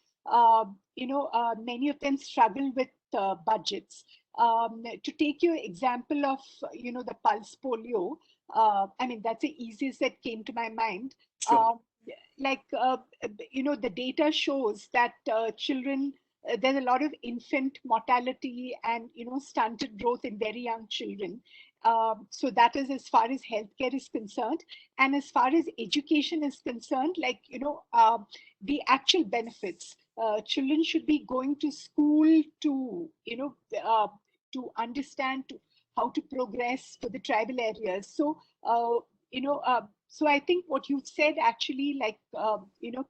many of them struggle with budgets. To take your example of the pulse polio, I mean that's the easiest that came to my mind. Sure. The data shows that children, there's a lot of infant mortality and stunted growth in very young children. So that is as far as healthcare is concerned, and as far as education is concerned, like the actual benefits. Children should be going to school to to understand how to progress for the tribal areas. So so I think what you've said actually, like,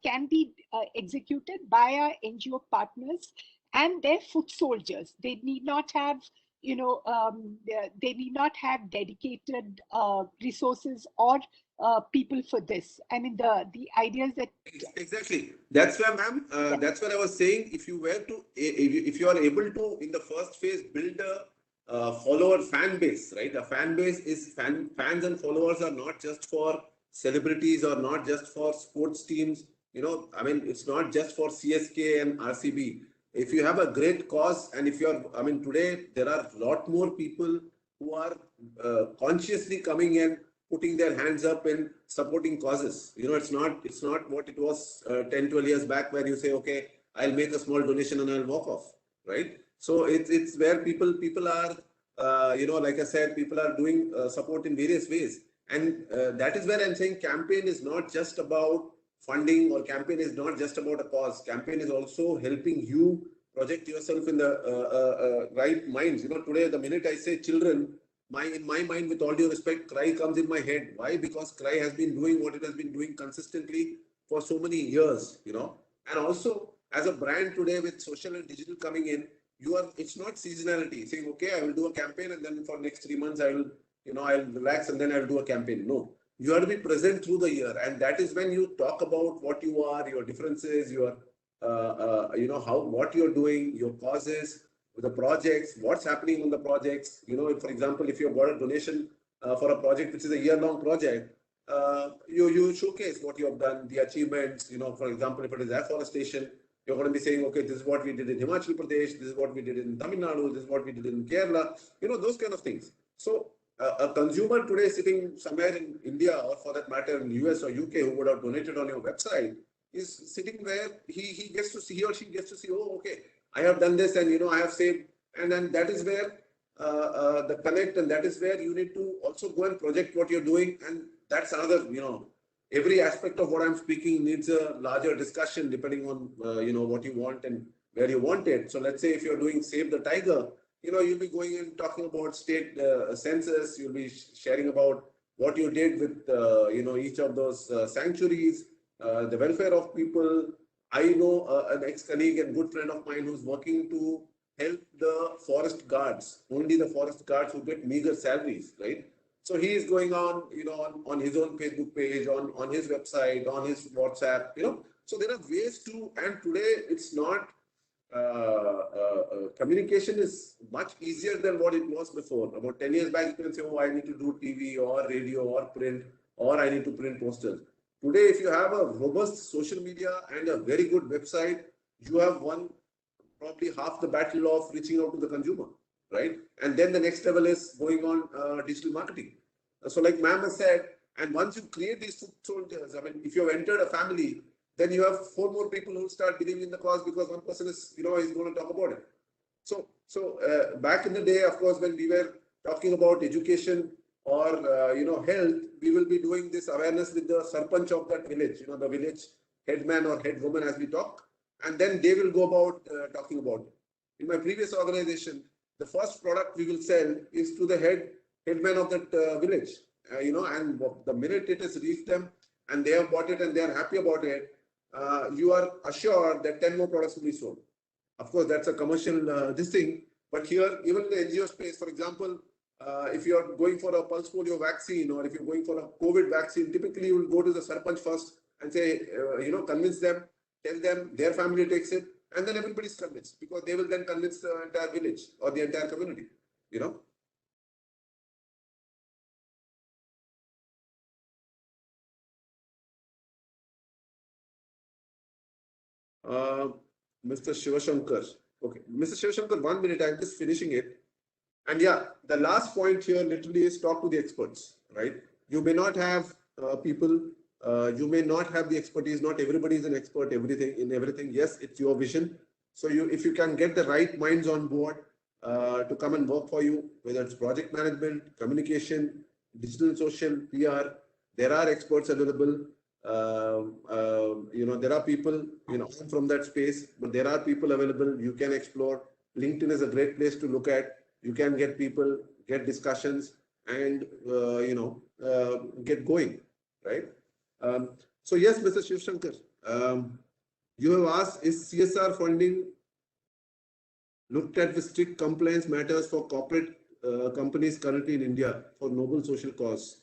can be executed by our NGO partners and their foot soldiers. They need not have, they need not have dedicated resources or people for this. I mean, the idea is that. Exactly. That's why, ma'am, Yeah. that's what I was saying. If you were to, if you are able to, in the first phase, build a follower fan base, right? A fan base is fans and followers are not just for celebrities or not just for sports teams. I mean, it's not just for CSK and RCB. If you have a great cause, and if you are, I mean, today there are a lot more people who are consciously coming in, putting their hands up and supporting causes. It's not what it was 10, 12 years back, where you say, okay, I'll make a small donation and I'll walk off, right? So it's where people are, like I said, people are doing support in various ways. And that is where I'm saying campaign is not just about funding, or campaign is not just about a cause. Campaign is also helping you project yourself in the right minds. Today, the minute I say children, in my mind, with all due respect, cry comes in my head. Why? Because cry has been doing what it has been doing consistently for so many years, and also as a brand today, with social and digital coming in, it's not seasonality, saying, okay, I will do a campaign and then for next 3 months I will, I'll relax and then I'll do a campaign. No, you have to be present through the year, and that is when you talk about what you are, your differences, your what you're doing, your causes, the projects, what's happening on the projects. For example, if you've got a donation for a project which is a year-long project, you showcase what you have done, the achievements. For example, if it is afforestation, you're going to be saying, okay, this is what we did in Himachal Pradesh, this is what we did in Tamil Nadu, this is what we did in Kerala, those kind of things. So a consumer today sitting somewhere in India, or for that matter in US or UK, who would have donated on your website, is sitting where he gets to see, he or she gets to see, oh, okay, I have done this, and I have saved. And then that is where the connect, and that is where you need to also go and project what you're doing. And that's another, every aspect of what I'm speaking needs a larger discussion depending on what you want and where you want it. So let's say if you're doing Save the Tiger, you'll be going and talking about state census. You'll be sharing about what you did with each of those sanctuaries, the welfare of people. I know an ex-colleague and good friend of mine who's working to help the forest guards, only the forest guards who get meager salaries, right? So he is going on, on his own Facebook page, on his website, on his WhatsApp, So there are ways to, and today it's not, communication is much easier than what it was before. About 10 years back, you can say, oh, I need to do TV or radio or print, or I need to print posters. Today, if you have a robust social media and a very good website, you have won probably half the battle of reaching out to the consumer, right? And then the next level is going on digital marketing. So like ma'am has said, and once you create these foot soldiers, I mean, if you have entered a family, then you have 4 more people who start believing in the cause, because one person is, is going to talk about it. So back in the day, of course, when we were talking about education or health, we will be doing this awareness with the sarpanch of that village, the village headman or head woman, as we talk, and then they will go about talking about it. In my previous organization, the first product we will sell is to the headman of that village, and the minute it has reached them and they have bought it and they are happy about it, you are assured that 10 more products will be sold. Of course, that's a commercial this thing, but here, even in the NGO space, for example, if you are going for a pulse polio vaccine or if you're going for a COVID vaccine, typically you will go to the sarpanch first and say, convince them, tell them their family takes it, and then everybody's convinced because they will then convince the entire village or the entire community, you know. Mr. Shivashankar. Okay, Mr. Shivashankar, 1 minute, I'm just finishing it. And yeah, the last point here literally is talk to the experts, right? You may not have people, you may not have the expertise. Not everybody is an expert in everything. Yes, it's your vision. So if you can get the right minds on board to come and work for you, whether it's project management, communication, digital, social, PR, there are experts available. There are people, from that space, but there are people available. You can explore. LinkedIn is a great place to look at. You can get people, get discussions, and get going, right? So yes, Mr. Shivshankar, you have asked, is CSR funding looked at with strict compliance matters for corporate companies currently in India for noble social cause?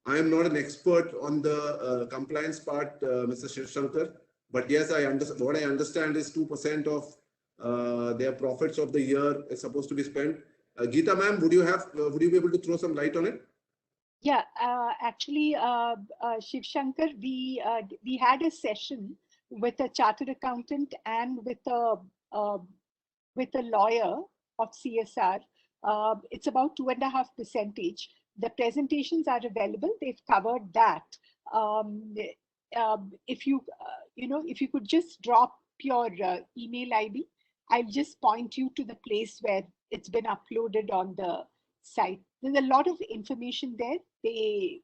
I am not an expert on the compliance part, Mr. Shivshankar, but yes, what I understand is 2% of their profits of the year is supposed to be spent. Geeta ma'am, would you be able to throw some light on it? Yeah, actually, Shiv Shankar, we had a session with a chartered accountant and with a lawyer of CSR. It's about 2.5%. The presentations are available. They've covered that. If you could just drop your email ID, I'll just point you to the place where it's been uploaded on the site. There's a lot of information there. They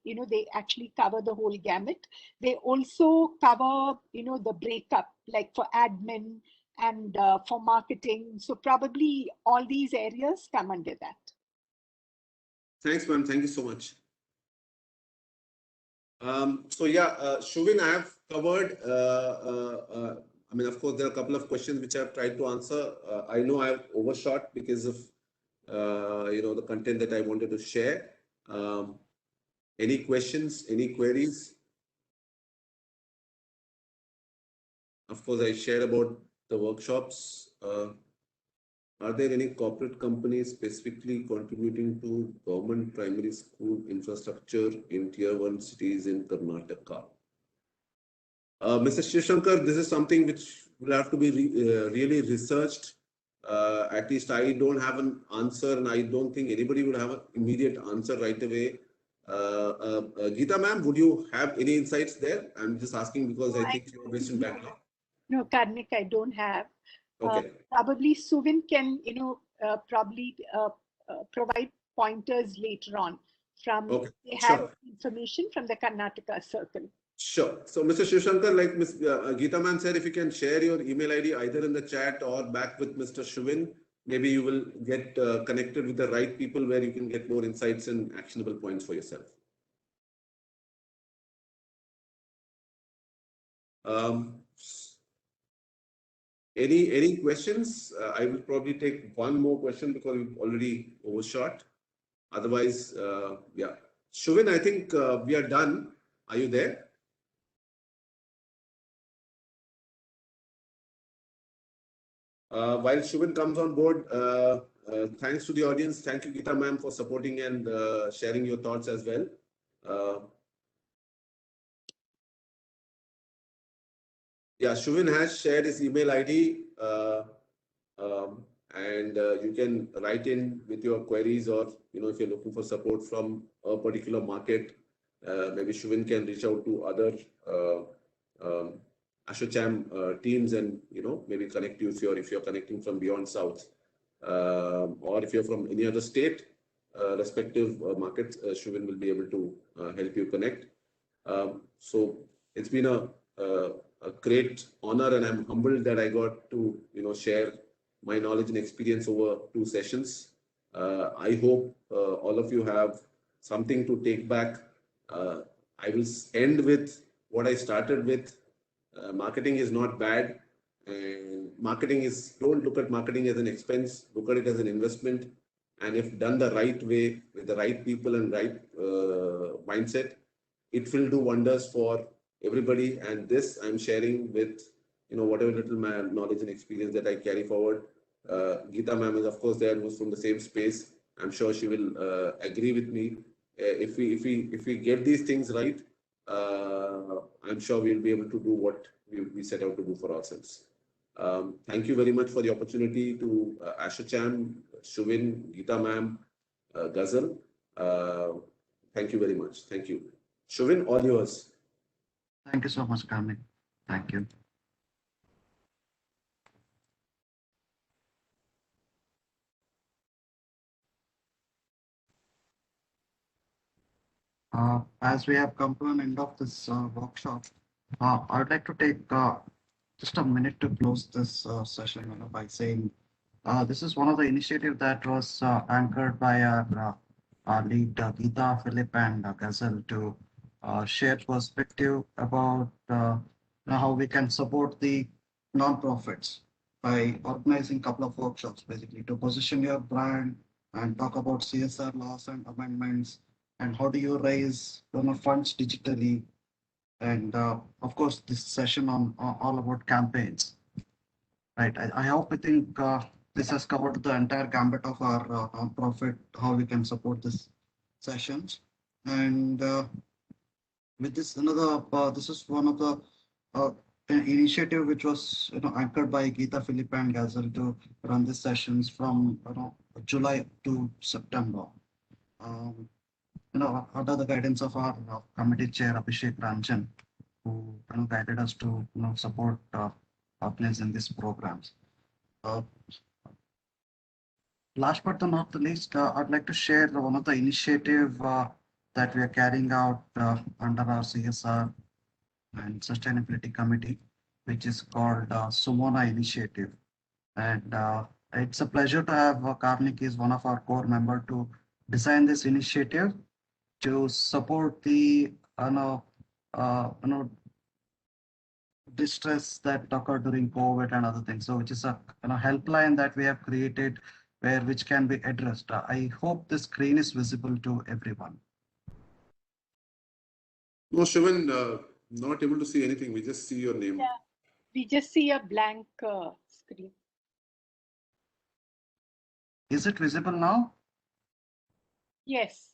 actually cover the whole gamut. They also cover, the breakup, like for admin and for marketing. So probably all these areas come under that. Thanks, ma'am. Thank you so much. So yeah, Shuvin, I have covered. I mean, of course, there are a couple of questions which I've tried to answer. I know I've overshot because of the content that I wanted to share. Any questions? Any queries? Of course, I shared about the workshops. Are there any corporate companies specifically contributing to government primary school infrastructure in tier 1 cities in Karnataka? Mr. Shivshankar, this is something which will have to be really researched. At least I don't have an answer, and I don't think anybody will have an immediate answer right away. Geeta ma'am, would you have any insights there? I'm just asking because I think you're based in Bangalore. No, Karnik, I don't have. Okay. Probably Suvin can, probably provide pointers later on from, they have information from the Karnataka circle. Sure. So, Mr. Shivshankar, like Ms. Geeta ma'am said, if you can share your email ID either in the chat or back with Mr. Shuvin, maybe you will get connected with the right people where you can get more insights and actionable points for yourself. Any questions? I will probably take one more question because we've already overshot. Otherwise, yeah. Shuvin, I think we are done. Are you there? While Shubin comes on board, thanks to the audience. Thank you, Geeta ma'am, for supporting and sharing your thoughts as well. Yeah, Shubin has shared his email ID and you can write in with your queries, or if you're looking for support from a particular market, maybe Shubin can reach out to other ASSOCHAM teams and maybe connect you if you're connecting from beyond south, or if you're from any other state, respective markets, Shuvin will be able to help you connect. So it's been a great honor, and I'm humbled that I got to share my knowledge and experience over 2 sessions. I hope all of you have something to take back. I will end with what I started with. Marketing is not bad. And don't look at marketing as an expense, look at it as an investment. And if done the right way with the right people and right mindset, it will do wonders for everybody. And this I'm sharing with, whatever little knowledge and experience that I carry forward. Geeta ma'am is of course there, who's from the same space. I'm sure she will agree with me. If we get these things right, I'm sure we'll be able to do what we set out to do for ourselves. Thank you very much for the opportunity to ASSOCHAM, Shuvin, Geeta ma'am, Ghazal. Thank you very much. Thank you. Shuvin, all yours. Thank you so much, Kanika. Thank you. As we have come to an end of this workshop, I'd like to take just a minute to close this session by saying this is one of the initiatives that was anchored by our lead Geeta, Philip, and Ghazal to share perspective about how we can support the non-profits by organizing a couple of workshops, basically to position your brand and talk about CSR laws and amendments and how do you raise funds digitally, and of course this session on all about campaigns. Right. I think this has covered the entire gambit of our non-profit, how we can support this sessions. And with this this is one of the an initiative which was anchored by Geeta, Philip, and Ghazal to run these sessions from July to September. Under the guidance of our committee chair Abhishek Ranjan, who guided us to support our place in these programs. Last but not the least, I'd like to share one of the initiative that we are carrying out under our CSR and Sustainability Committee, which is called Sumona Initiative. And it's a pleasure to have Kanika as one of our core members to design this initiative to support the distress that occurred during COVID and other things. So which is a helpline that we have created which can be addressed. I hope the screen is visible to everyone. No, Shuvin, not able to see anything. We just see your name. Yeah, we just see a blank screen. Is it visible now? Yes.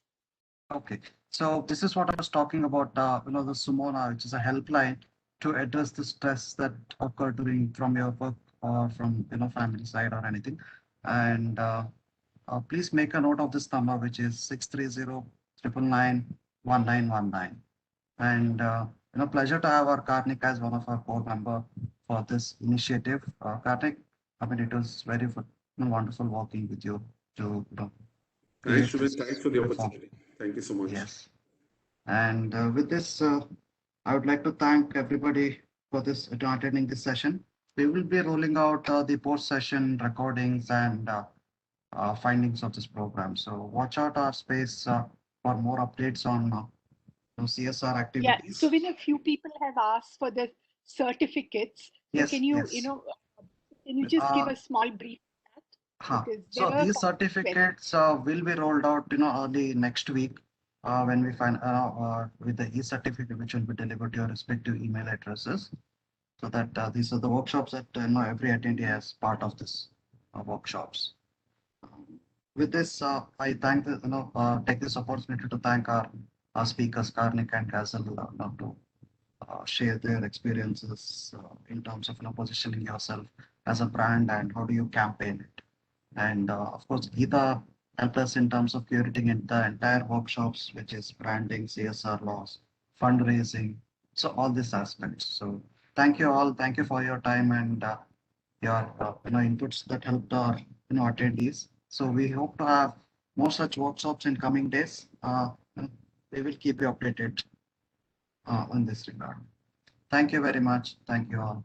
Okay, so this is what I was talking about, the Sumona, which is a helpline to address the stress that occurred from your work or from family side or anything. And please make a note of this number, which is 630-999-1919. And pleasure to have our Kanika as one of our core member for this initiative. Karnik, I mean, it was very wonderful working with you to Thanks, Shuvin. Thanks for the opportunity. Thank you so much. Yes. And with this, I would like to thank everybody for attending this session. We will be rolling out the post-session recordings and findings of this program. So watch out our space for more updates on CSR activities. Yeah, so when a few people have asked for the certificates, yes, so can you, yes. Can you just give a small brief on that? So these certificates will be rolled out, early next week when we find with the e-certificate, which will be delivered to your respective email addresses. So that these are the workshops that every attendee has part of this workshops. With this, I thank take this opportunity to thank our speakers, Kanika and Ghazal, to share their experiences in terms of positioning yourself as a brand and how do you campaign it. And of course, Geeta helped us in terms of curating the entire workshops, which is branding, CSR laws, fundraising, so all these aspects. So thank you all. Thank you for your time and your inputs that helped our attendees. So we hope to have more such workshops in coming days. We will keep you updated on this regard. Thank you very much. Thank you all.